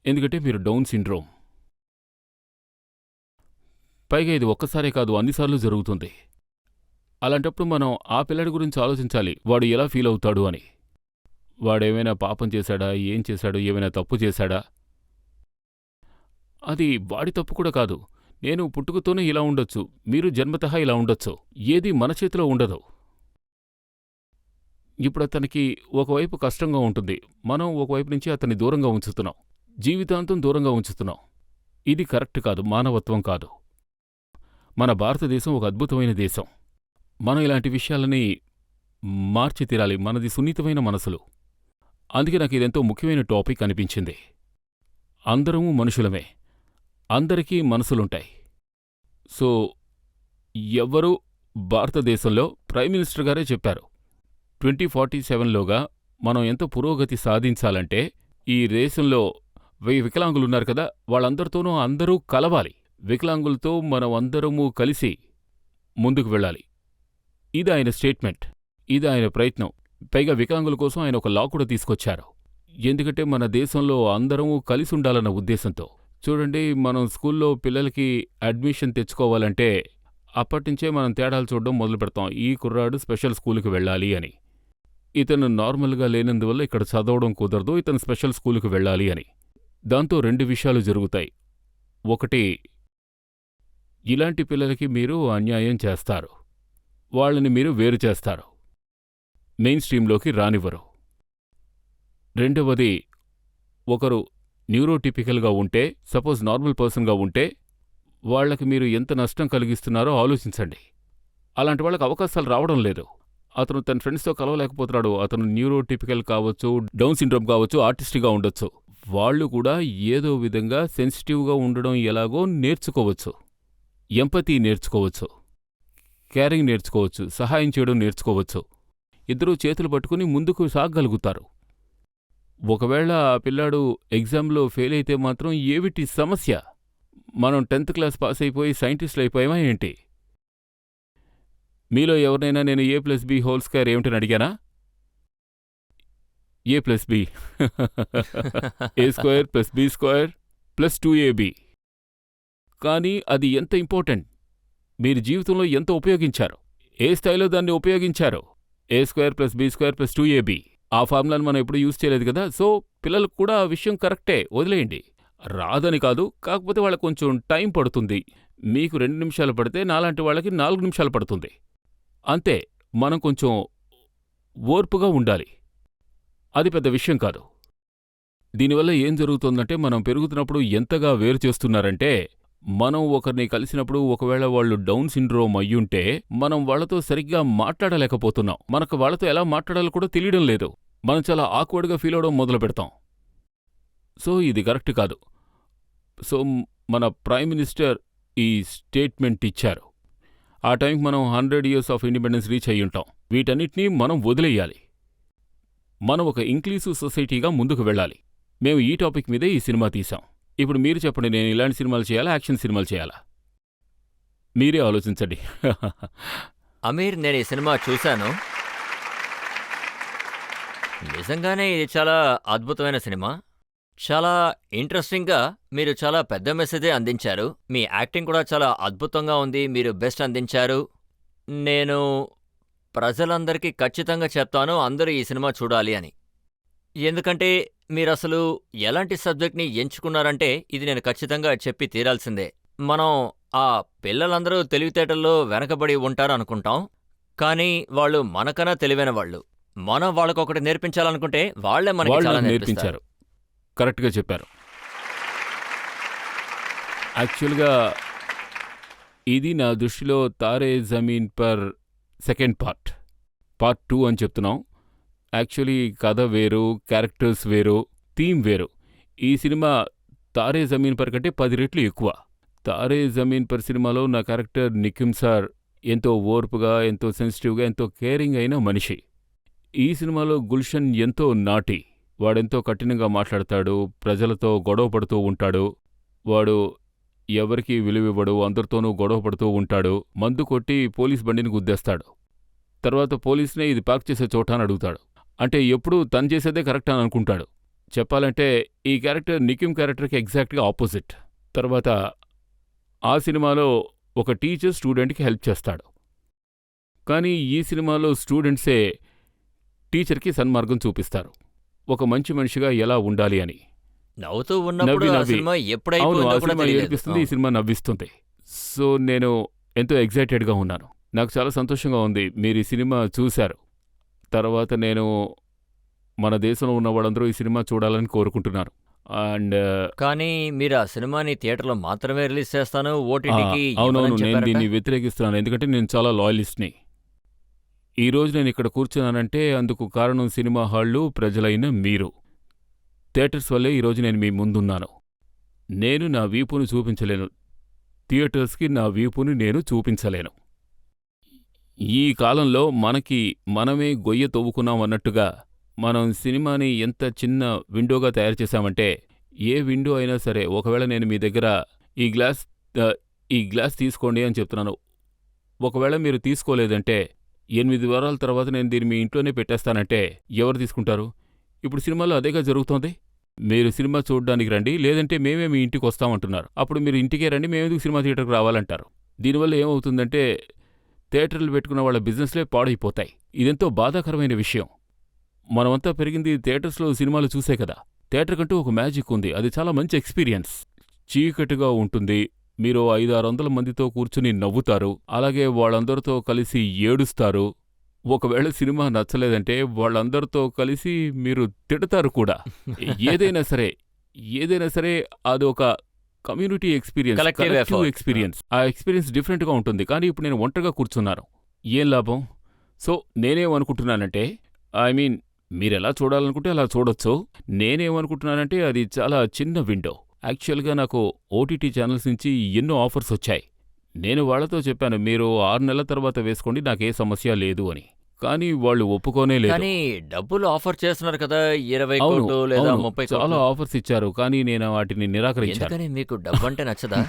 ఎందుకంటే మీరు డౌన్ సిండ్రోమ్. పైగా ఇది ఒక్కసారే కాదు, అన్నిసార్లు జరుగుతుంది. అలాంటప్పుడు మనం ఆ పిల్లడి గురించి ఆలోచించాలి, వాడు ఎలా ఫీల్ అవుతాడు అని. వాడేమైనా పాపం చేశాడా, ఏం చేశాడు, ఏమైనా తప్పు చేశాడా? అది వాడి తప్పు కూడా కాదు. నేను పుట్టుకతోనే ఇలా ఉండొచ్చు, మీరు జన్మతః ఇలా ఉండొచ్చు. ఏది మన చేతిలో ఉండదు. ఇప్పుడు అతనికి ఒకవైపు కష్టంగా ఉంటుంది, మనం ఒకవైపు నుంచి అతన్ని దూరంగా ఉంచుతున్నాం, జీవితాంతం దూరంగా ఉంచుతున్నాం. ఇది కరెక్ట్ కాదు, మానవత్వం కాదు. మన భారతదేశం ఒక అద్భుతమైన దేశం. మనం ఇలాంటి విషయాలని మార్చి తీరాలి. మనది సున్నితమైన మనసులు. అందుకే నాకు ఇదెంతో ముఖ్యమైన టాపిక్ అనిపించింది. అందరము మనుషులమే. అందరికీ మనసులుంటాయి. సో ఎవ్వరూ భారతదేశంలో ప్రైమ్ మినిస్టర్ గారే చెప్పారు 2047లోగా మనం ఎంత పురోగతి సాధించాలంటే ఈ దేశంలో వికలాంగులున్నారు కదా, వాళ్ళందరితోనూ అందరూ కలవాలి. వికలాంగులతో మనం అందరము కలిసి ముందుకు వెళ్ళాలి. ఇది ఆయన స్టేట్మెంట్, ఇది ఆయన ప్రయత్నం. పైగా వికలాంగుల కోసం ఆయన ఒక లా కూడా తీసుకొచ్చారు. ఎందుకంటే మన దేశంలో అందరము కలిసి ఉండాలన్న ఉద్దేశంతో. చూడండి, మనం స్కూల్లో పిల్లలకి అడ్మిషన్ తెచ్చుకోవాలంటే అప్పటినుంచే మనం తేడాలు చూడడం మొదలు పెడతాం. ఈ కుర్రాడు స్పెషల్ స్కూలుకి వెళ్ళాలి అని. ఇతను నార్మల్గా లేనందువల్ల ఇక్కడ చదవడం కుదరదు, ఇతను స్పెషల్ స్కూలుకి వెళ్ళాలి అని. దాంతో 2 విషయాలు జరుగుతాయి. ఒకటి, ఇలాంటి పిల్లలకి మీరు అన్యాయం చేస్తారు, వాళ్ళని మీరు వేరు చేస్తారు, మెయిన్ స్ట్రీమ్లోకి రానివ్వరు. రెండవది, ఒకరు న్యూరోటిపికల్గా ఉంటే, సపోజ్ నార్మల్ పర్సన్గా ఉంటే వాళ్లకి మీరు ఎంత నష్టం కలిగిస్తున్నారో ఆలోచించండి. అలాంటి వాళ్ళకి అవకాశాలు రావడం లేదు. అతను తన ఫ్రెండ్స్తో కలవలేకపోతున్నాడు. అతను న్యూరోటిపికల్ కావచ్చు, డౌన్ సిండ్రోమ్ కావచ్చు, ఆర్టిస్ట్గా ఉండొచ్చు. వాళ్ళు కూడా ఏదో విధంగా సెన్సిటివ్గా ఉండడం ఎలాగో నేర్చుకోవచ్చు, ఎంపతి నేర్చుకోవచ్చు, కేరింగ్ నేర్చుకోవచ్చు, సహాయం చేయడం నేర్చుకోవచ్చు. ఇద్దరూ చేతులు పట్టుకుని ముందుకు సాగగలుగుతారు. ఒకవేళ ఆ పిల్లాడు ఎగ్జామ్లో ఫెయిల్ అయితే మాత్రం ఏమిటి సమస్య? మనం 10th క్లాస్ పాస్ అయిపోయి సైంటిస్టులు అయిపోయామా ఏంటి? మీలో ఎవరినైనా నేను a+b² ఏమిటని అడిగానా? a+b a² + b² + 2ab. కానీ అది ఎంత ఇంపార్టెంట్, మీరు జీవితంలో ఎంత ఉపయోగించారు, ఏ స్థాయిలో దాన్ని ఉపయోగించారు? a² + b² + 2ab. ఆ ఫార్ములాను మనం ఎప్పుడు యూజ్ చేయలేదు కదా. సో పిల్లలకు కూడా ఆ విషయం కరెక్టే, వదిలేయండి. రాదని కాదు, కాకపోతే వాళ్ళకు కొంచెం టైం పడుతుంది. మీకు 2 నిమిషాలు పడితే నాలాంటి వాళ్ళకి 4 నిమిషాలు పడుతుంది. అంతే. మనం కొంచెం ఓర్పుగా ఉండాలి. అది పెద్ద విషయం కాదు. దీనివల్ల ఏం జరుగుతుందంటే, మనం పెరుగుతున్నప్పుడు ఎంతగా వేరు చేస్తున్నారంటే, మనం ఒకరిని కలిసినప్పుడు ఒకవేళ వాళ్ళు డౌన్ సిండ్రోమ్ అయ్యుంటే మనం వాళ్లతో సరిగ్గా మాట్లాడలేకపోతున్నాం. మనకు వాళ్లతో ఎలా మాట్లాడాలో కూడా తెలియడం లేదు. మనం చాలా ఆక్వర్డ్గా ఫీల్ అవడం మొదలు పెడతాం. సో ఇది కరెక్ట్ కాదు. సో మన ప్రైమ్ మినిస్టర్ ఈ స్టేట్మెంట్ ఇచ్చారు. ఆ టైంకి మనం 100 years ఆఫ్ ఇండిపెండెన్స్ రీచ్ అయ్యుంటాం. వీటన్నిటినీ మనం వదిలేయాలి. మనం ఒక ఇంక్లూసివ్ సొసైటీగా ముందుకు వెళ్ళాలి. మేము ఈ టాపిక్ మీదే ఈ సినిమా తీసాం. ఇప్పుడు మీరు చెప్పండి, నేను ఇలాంటి సినిమాలు చేయాలా, యాక్షన్ సినిమాలు చేయాలా? మీరే ఆలోచించండి. అమీర్, నేను ఈ సినిమా చూశాను. నిజంగానే ఇది చాలా అద్భుతమైన సినిమా. చాలా ఇంట్రెస్టింగ్గా మీరు చాలా పెద్ద మెసేజే అందించారు. మీ యాక్టింగ్ కూడా చాలా అద్భుతంగా ఉంది. మీరు బెస్ట్ అందించారు. నేను ప్రజలందరికీ ఖచ్చితంగా చెప్తాను, అందరూ ఈ సినిమా చూడాలి అని. ఎందుకంటే మీరసలు ఎలాంటి సబ్జెక్ట్ని ఎంచుకున్నారంటే ఇది నేను ఖచ్చితంగా చెప్పి తీరాల్సిందే. మనం ఆ పిల్లలందరూ తెలివితేటల్లో వెనకబడి ఉంటారు అనుకుంటాం, కానీ వాళ్ళు మనకన్నా తెలివైన వాళ్ళు. మనం వాళ్ళకొకటి నేర్పించాలనుకుంటే వాళ్లే మనకి చాలా నేర్పించారు. కరెక్ట్గా చెప్పారు. యాక్చువల్గా ఇది నా దృష్టిలో Taare Zameen per second part 2 అని చెప్తున్నాం. యాక్చువల్లీ కథ వేరు, క్యారెక్టర్స్ వేరు, థీమ్ వేరు. ఈ సినిమా తారే జమీన్ పర్ కంటే 10 రెట్లు ఎక్కువ. తారే జమీన్ పర్ సినిమాలో నా క్యారెక్టర్ నికిమ్ సార్ ఎంతో ఓర్పుగా, ఎంతో సెన్సిటివ్గా, ఎంతో కేరింగ్ అయిన మనిషి. ఈ సినిమాలో గుల్షన్ ఎంతో నాటి, వాడెంతో కఠినంగా మాట్లాడతాడు, ప్రజలతో గొడవ పడుతూ ఉంటాడు. వాడు ఎవరికీ విలువివ్వడు, అందరితోనూ గొడవ పడుతూ ఉంటాడు. మందు కొట్టి పోలీస్ బండిని గుద్దేస్తాడు. తర్వాత పోలీసునే ఇది పార్క్ చేసే చోట అని అడుగుతాడు. అంటే ఎప్పుడూ తను చేసేదే కరెక్ట్ అని అనుకుంటాడు. చెప్పాలంటే ఈ క్యారెక్టర్ నికిమ్ క్యారెక్టర్కి ఎగ్జాక్ట్గా ఆపోజిట్. తర్వాత ఆ సినిమాలో ఒక టీచర్ స్టూడెంట్కి హెల్ప్ చేస్తాడు. కానీ ఈ సినిమాలో స్టూడెంట్సే టీచర్కి సన్మార్గం చూపిస్తారు, ఒక మంచి మనిషిగా ఎలా ఉండాలి అని. నవ్వుతూ ఉన్నప్పుడు ఆ సినిమా ఎప్పుడైపోయిందో కూడా తెలియలేదు. ఏడిపిస్తుంది, ఈ సినిమా నవ్విస్తుంది. సో నేను ఎంతో ఎగ్జైటెడ్గా ఉన్నాను. నాకు చాలా సంతోషంగా ఉంది మీరు ఈ సినిమా చూశారు. తర్వాత నేను మన దేశంలో ఉన్న వాళ్ళందరూ ఈ సినిమా చూడాలని కోరుకుంటున్నారు. అండ్ కానీ మీరు ఆ సినిమాని థియేటర్లో మాత్రమే రిలీజ్ చేస్తాను, ఓటీటీకి అవునవును, నేను దీన్ని వ్యతిరేకిస్తున్నాను. ఎందుకంటే నేను చాలా లాయలిస్ట్ని. ఈరోజు నేను ఇక్కడ కూర్చున్నానంటే అందుకు కారణం సినిమా హాళ్ళు, ప్రజలైన మీరు. థియేటర్స్ వల్లే ఈరోజు నేను మీ ముందున్నాను. నేను నా వీపును చూపించలేను, థియేటర్స్కి నా వీపుని నేను చూపించలేను. ఈ కాలంలో మనమే గొయ్య తవ్వుకున్నాం అన్నట్టుగా మనం సినిమాని ఎంత చిన్న విండోగా తయారు చేశామంటే, ఏ విండో అయినా సరే, ఒకవేళ నేను మీ దగ్గర ఈ గ్లాస్ తీసుకోండి అని చెప్తున్నాను, ఒకవేళ మీరు తీసుకోలేదంటే 8 వారాల తర్వాత నేను దీన్ని మీ ఇంట్లోనే పెట్టేస్తానంటే ఎవరు తీసుకుంటారు? ఇప్పుడు సినిమాలో అదేగా జరుగుతోంది. మీరు సినిమా చూడ్డానికి రండి, లేదంటే మేమే మీ ఇంటికి వస్తామంటున్నారు. అప్పుడు మీరు ఇంటికే రండి, మేమెందుకు సినిమా థియేటర్కి రావాలంటారు. దీనివల్ల ఏమవుతుందంటే థియేటర్లు పెట్టుకున్న వాళ్ళ బిజినెస్లే పాడైపోతాయి. ఇదెంతో బాధాకరమైన విషయం. మనమంతా పెరిగింది థియేటర్స్లో సినిమాలు చూసే కదా. థియేటర్ కంటూ ఒక మ్యాజిక్ ఉంది, అది చాలా మంచి ఎక్స్పీరియన్స్. చీకటిగా ఉంటుంది, మీరు 500-600 మందితో కూర్చుని నవ్వుతారు, అలాగే వాళ్ళందరితో కలిసి ఏడుస్తారు. ఒకవేళ సినిమా నచ్చలేదంటే వాళ్ళందరితో కలిసి మీరు తిడతారు కూడా. ఏదైనా సరే అదొక community experience, Collective collective effort. Experience. ఆ ఎక్స్పీరియన్స్ డిఫరెంట్గా ఉంటుంది. కానీ ఇప్పుడు నేను ఒంటరిగా కూర్చున్నాను, ఏం లాభం? సో నేనేమనుకుంటున్నానంటే, మీరెలా చూడాలనుకుంటే అలా చూడొచ్చు. నేనేమనుకుంటున్నానంటే అది చాలా చిన్న విండో. యాక్చువల్గా నాకు ఓటీటీ ఛానల్స్ నుంచి ఎన్నో ఆఫర్స్ వచ్చాయి. నేను వాళ్లతో చెప్పాను, మీరు 6 నెలల తర్వాత వేసుకోండి, నాకే సమస్య లేదు అని. కానీ వాళ్ళు ఒప్పుకోనే లేదు. కానీ డబ్బులు ఆఫర్ చేస్తున్నారు కదా, 20 అవును, కోట్లు లేదా అవును, 30 చాలా కోట్లు. ఆఫర్స్ ఇచ్చారు, కానీ నేను వాటిని నిరాకరించాను. ఎందుకని మీకు డబ్బు అంటే నచ్చదా?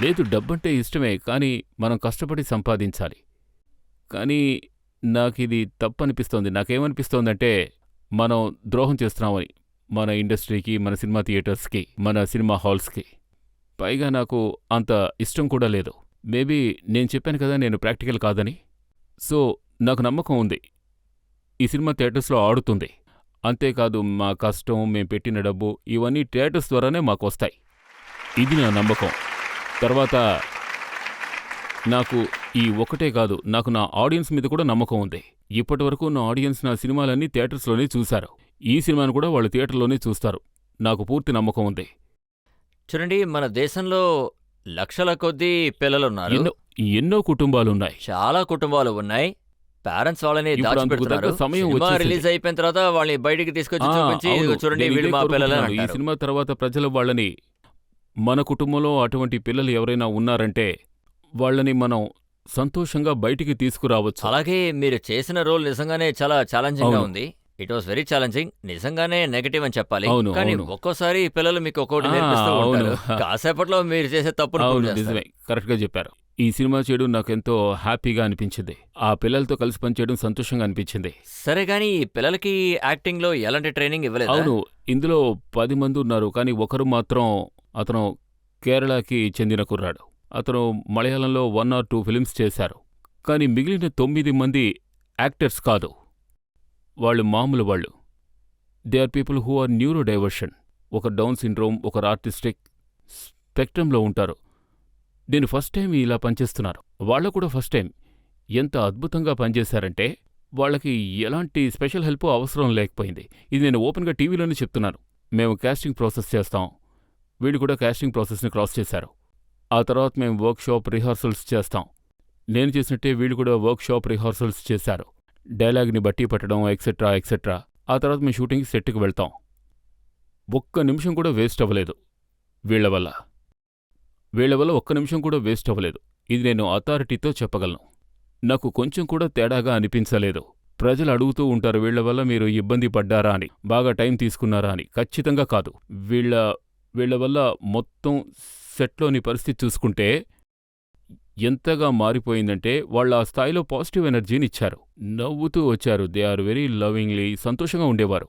లేదు, డబ్బంటే ఇష్టమే, కానీ మనం కష్టపడి సంపాదించాలి. కానీ నాకిది తప్పనిపిస్తోంది. నాకేమనిపిస్తోందంటే మనం ద్రోహం చేస్తున్నామని, మన ఇండస్ట్రీకి, మన సినిమా థియేటర్స్కి, మన సినిమా హాల్స్కి. పైగా నాకు అంత ఇష్టం కూడా లేదు. మేబీ నేను చెప్పాను కదా నేను ప్రాక్టికల్ కాదని. సో నాకు నమ్మకం ఉంది ఈ సినిమా థియేటర్స్లో ఆడుతుంది. అంతేకాదు, మా కష్టం, మేం పెట్టిన డబ్బు ఇవన్నీ థియేటర్స్ ద్వారానే మాకు వస్తాయి. ఇది నా నమ్మకం. తర్వాత నాకు ఈ ఒకటే కాదు, నాకు నా ఆడియన్స్ మీద కూడా నమ్మకం ఉంది. ఇప్పటివరకు నా ఆడియన్స్ నా సినిమాలన్నీ థియేటర్స్లోనే చూశారు. ఈ సినిమాను కూడా వాళ్ళు థియేటర్లోనే చూస్తారు. నాకు పూర్తి నమ్మకం ఉంది. చూడండి, మన దేశంలో లక్షల కొద్దీ పిల్లలున్నారు, ఎన్నో కుటుంబాలున్నాయి. చాలా కుటుంబాలు ఉన్నాయి. పేరెంట్స్ వాళ్ళని ఇప్పుడు అందుకు దాచిపెడుతున్నారు. తగ్గ సమయం సినిమా వచ్చేసింది. రిలీజ్ అయిపోయిన తర్వాత వాళ్ళని బయటికి తీసుకొచ్చి చూపించి, అవును, "ఇదిగో చూడండి నేను వీళ్ళు ఇదే మా పిల్లలు" కోరుకుంటున్నాను. ఈ అంటారు. సినిమా తర్వాత ప్రజలు వాళ్ళని, మన కుటుంబంలో అటువంటి పిల్లలు ఎవరైనా ఉన్నారంటే వాళ్ళని మనం సంతోషంగా బయటికి తీసుకురావచ్చు. అలాగే మీరు చేసిన రోల్ నిజంగానే చాలా ఛాలెంజింగ్ గా అవును. ఉంది. It was very challenging. నిజంగానే నెగటివ్ అని చెప్పాలి. అవును, కానీ అవును. ఒక్కోసారి పిల్లలు మీకు ఒక్కోటి ఆ, నేర్పిస్తూ అవును. ఉంటారు. కాసేపట్లో మీరు చేసే తప్పును అవును, prove చేస్తారు. నిజమే, కరెక్ట్గా చెప్పారు. ఈ సినిమా చేయడం నాకెంతో హ్యాపీగా అనిపించింది. ఆ పిల్లలతో కలిసి పనిచేయడం సంతోషంగా అనిపించింది. సరే, కానీ ఈ పిల్లలకి యాక్టింగ్ లో ఎలాంటి ట్రైనింగ్ ఇవ్వలేదు? అవును, ఇందులో 10 మంది ఉన్నారు, కానీ ఒకరు మాత్రం, అతను కేరళకి చెందిన కుర్రాడు. అతను మలయాళంలో 1 or 2 ఫిల్మ్స్ చేశారు. కానీ మిగిలిన 9 మంది యాక్టర్స్ కాదు, వాళ్ళు మామూలు వాళ్ళు. They are people who are neuro diversion. ఒక డౌన్ సిండ్రోమ్, ఒకరు ఆర్టిస్టిక్ స్పెక్ట్రంలో ఉంటారు. నేను ఫస్ట్ టైం ఇలా పనిచేస్తున్నారు. వాళ్ళు కూడా ఫస్ట్ టైం. ఎంత అద్భుతంగా పనిచేశారంటే వాళ్ళకి ఎలాంటి స్పెషల్ హెల్ప్ అవసరం లేకపోయింది. ఇది నేను ఓపెన్గా టీవీలోనే చెప్తున్నాను. మేము కాస్టింగ్ ప్రాసెస్ చేస్తాం, వీళ్ళు కూడా కాస్టింగ్ ప్రాసెస్ని క్రాస్ చేశారు. ఆ తర్వాత మేము వర్క్షాప్ రిహార్సల్స్ చేస్తాం. నేను చేసినట్టే వీళ్ళు కూడా వర్క్షాప్ రిహార్సల్స్ చేశారు. డైలాగ్ని బట్టి పట్టడం, ఎక్సెట్రా ఎక్సెట్రా. ఆ తర్వాత మేము షూటింగ్కి సెట్కి వెళ్తాం. ఒక్క నిమిషం కూడా వేస్ట్ అవ్వలేదు వీళ్ల వల్ల. ఒక్క నిమిషం కూడా వేస్ట్ అవ్వలేదు. ఇది నేను అథారిటీతో చెప్పగలను. నాకు కొంచెం కూడా తేడాగా అనిపించలేదు. ప్రజలు అడుగుతూ ఉంటారు, వీళ్ల వల్ల మీరు ఇబ్బంది పడ్డారా అని, బాగా టైం తీసుకున్నారా అని. ఖచ్చితంగా కాదు. వీళ్ల వల్ల మొత్తం సెట్లోని పరిస్థితి చూసుకుంటే ఎంతగా మారిపోయిందంటే వాళ్ళ ఆ స్థాయిలో పాజిటివ్ ఎనర్జీని ఇచ్చారు. నవ్వుతూ వచ్చారు. They are very lovingly. సంతోషంగా ఉండేవారు.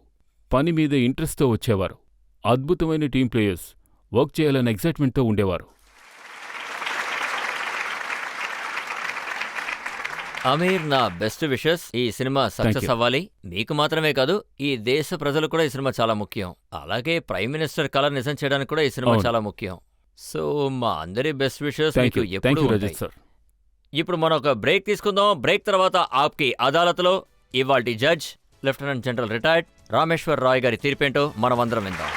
పని మీద ఇంట్రెస్ట్తో వచ్చేవారు. అద్భుతమైన టీం ప్లేయర్స్. వర్క్ చేయాలన్న ఎక్సైట్మెంట్తో ఉండేవారు. అమీర్, నా బెస్ట్ విషెస్. ఈ సినిమా సక్సెస్ you. అవ్వాలి. మీకు మాత్రమే కాదు, ఈ దేశ ప్రజలు కూడా ఈ సినిమా చాలా ముఖ్యం. అలాగే ప్రైమ్ మినిస్టర్ కల నిజం చేయడానికి కూడా ఈ సినిమా అవును. చాలా ముఖ్యం. సో మా అందరి బెస్ట్ విషెస్ థ్యాంక్ మీకు యూ, థ్యాంక్ ఎప్పుడూ యూ ఉంటాయి. రజత్ సార్. ఇప్పుడు మనం ఒక బ్రేక్ తీసుకుందాం. బ్రేక్ తర్వాత ఆప్కి అదాలత్లో ఇవాల్టి judge lieutenant general retired Rameshwar Roy గారి తీర్పేంటో మనమందరం విందాం.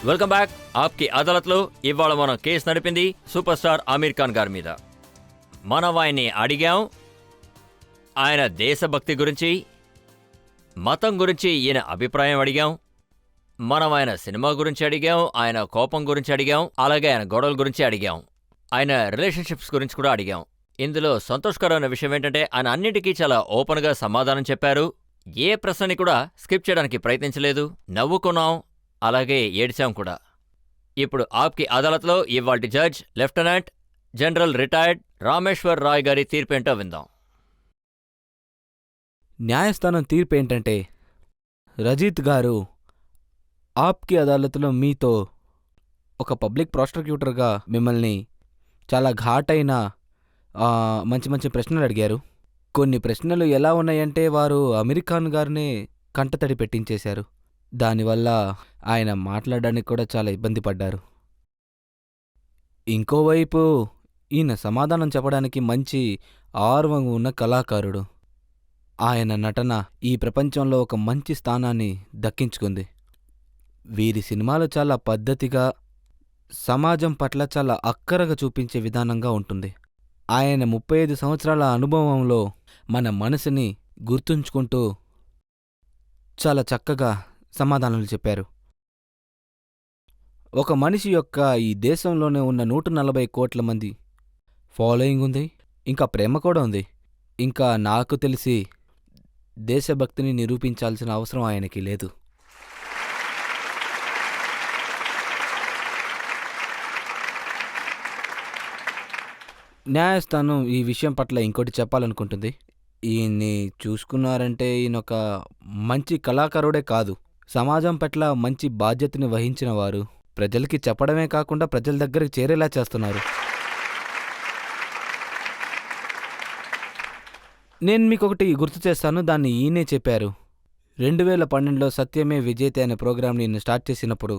Welcome back. ఆప్కి అదాలత్లో ఇవాళ మనం కేసు నడిపింది సూపర్ స్టార్ ఆమీర్ ఖాన్ గారి మీద. మనం ఆయన్ని అడిగాం ఆయన దేశభక్తి గురించి, మతం గురించి ఈయన అభిప్రాయం అడిగాం, మనం ఆయన సినిమా గురించి అడిగాం, ఆయన కోపం గురించి అడిగాం, అలాగే ఆయన గొడవల గురించి అడిగాం, ఆయన రిలేషన్షిప్స్ గురించి కూడా అడిగాం. ఇందులో సంతోషకరమైన విషయం ఏంటంటే ఆయన అన్నిటికీ చాలా ఓపెన్గా సమాధానం చెప్పారు. ఏ ప్రశ్నని కూడా స్కిప్ చేయడానికి ప్రయత్నించలేదు. నవ్వుకున్నాం, అలాగే ఏడ్చాం కూడా. ఇప్పుడు ఆప్కి అదాలత్లో ఇవాల్టి judge lieutenant general retired Rameshwar Roy గారి తీర్పేంటో విందాం. న్యాయస్థానం తీర్పు ఏంటంటే, రజిత్ గారు ఆప్కి అదాలత్లో మీతో ఒక పబ్లిక్ ప్రాసిక్యూటర్గా మిమ్మల్ని చాలా ఘాటైన మంచి మంచి ప్రశ్నలు అడిగారు. కొన్ని ప్రశ్నలు ఎలా ఉన్నాయంటే వారు ఆమీర్ ఖాన్ గారినే కంటతడి పెట్టించేశారు. దానివల్ల ఆయన మాట్లాడడానికి కూడా చాలా ఇబ్బంది పడ్డారు. ఇంకోవైపు ఈయన సమాధానం చెప్పడానికి మంచి ఆర్వం ఉన్న కళాకారుడు. ఆయన నటన ఈ ప్రపంచంలో ఒక మంచి స్థానాన్ని దక్కించుకుంది. వీరి సినిమాలు చాలా పద్ధతిగా, సమాజం పట్ల చాలా అక్కరగా చూపించే విధానంగా ఉంటుంది. ఆయన 35 సంవత్సరాల అనుభవంలో మన మనసుని గుర్తుంచుకుంటూ చాలా చక్కగా సమాధానాలు చెప్పారు. ఒక మనిషి యొక్క ఈ దేశంలోనే ఉన్న 140 కోట్ల మంది ఫాలోయింగ్ ఉంది, ఇంకా ప్రేమ కూడా ఉంది. ఇంకా నాకు తెలిసి దేశభక్తిని నిరూపించాల్సిన అవసరం ఆయనకి లేదు. న్యాయస్థానం ఈ విషయం పట్ల ఇంకోటి చెప్పాలనుకుంటుంది. ఈయన్ని చూసుకున్నారంటే ఈయనొక మంచి కళాకారుడే కాదు, సమాజం పట్ల మంచి బాధ్యతని వహించిన వారు. ప్రజలకి చెప్పడమే కాకుండా ప్రజల దగ్గరికి చేరేలా చేస్తున్నారు. నేను మీకొకటి గుర్తు చేస్తాను, దాన్ని ఈయనే చెప్పారు. 2012లో సత్యమే విజేత అనే ప్రోగ్రాంని నేను స్టార్ట్ చేసినప్పుడు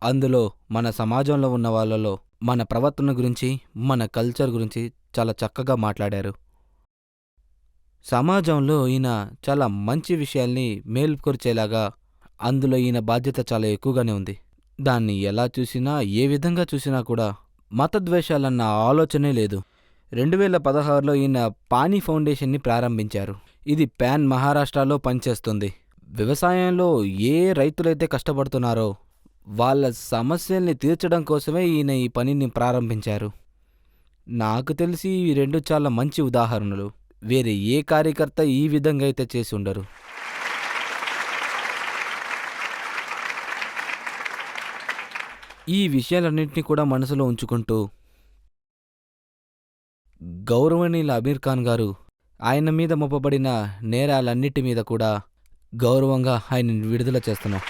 అందులో మన సమాజంలో ఉన్న వాళ్ళలో మన ప్రవర్తన గురించి, మన కల్చర్ గురించి చాలా చక్కగా మాట్లాడారు. సమాజంలో ఈయన చాలా మంచి విషయాల్ని మేల్కొల్చేలాగా అందులో ఈయన బాధ్యత చాలా ఎక్కువగానే ఉంది. దాన్ని ఎలా చూసినా, ఏ విధంగా చూసినా కూడా మతద్వేషాలన్న ఆలోచనే లేదు. 2016లో ఈయన పానీ ఫౌండేషన్ని ప్రారంభించారు. ఇది ప్యాన్ మహారాష్ట్రలో పనిచేస్తుంది. వ్యవసాయంలో ఏ రైతులైతే కష్టపడుతున్నారో వాళ్ళ సమస్యల్ని తీర్చడం కోసమే ఈయన ఈ పనిని ప్రారంభించారు. నాకు తెలిసి ఈ రెండు చాలా మంచి ఉదాహరణలు. వేరే ఏ కార్యకర్త ఈ విధంగా అయితే చేసి ఉండరు. ఈ విషయాలన్నింటినీ కూడా మనసులో ఉంచుకుంటూ గౌరవనీయుల ఆమీర్ ఖాన్ గారు ఆయన మీద మోపబడిన నేరాలన్నిటి మీద కూడా గౌరవంగా ఆయన్ని విడుదల చేస్తున్నాం.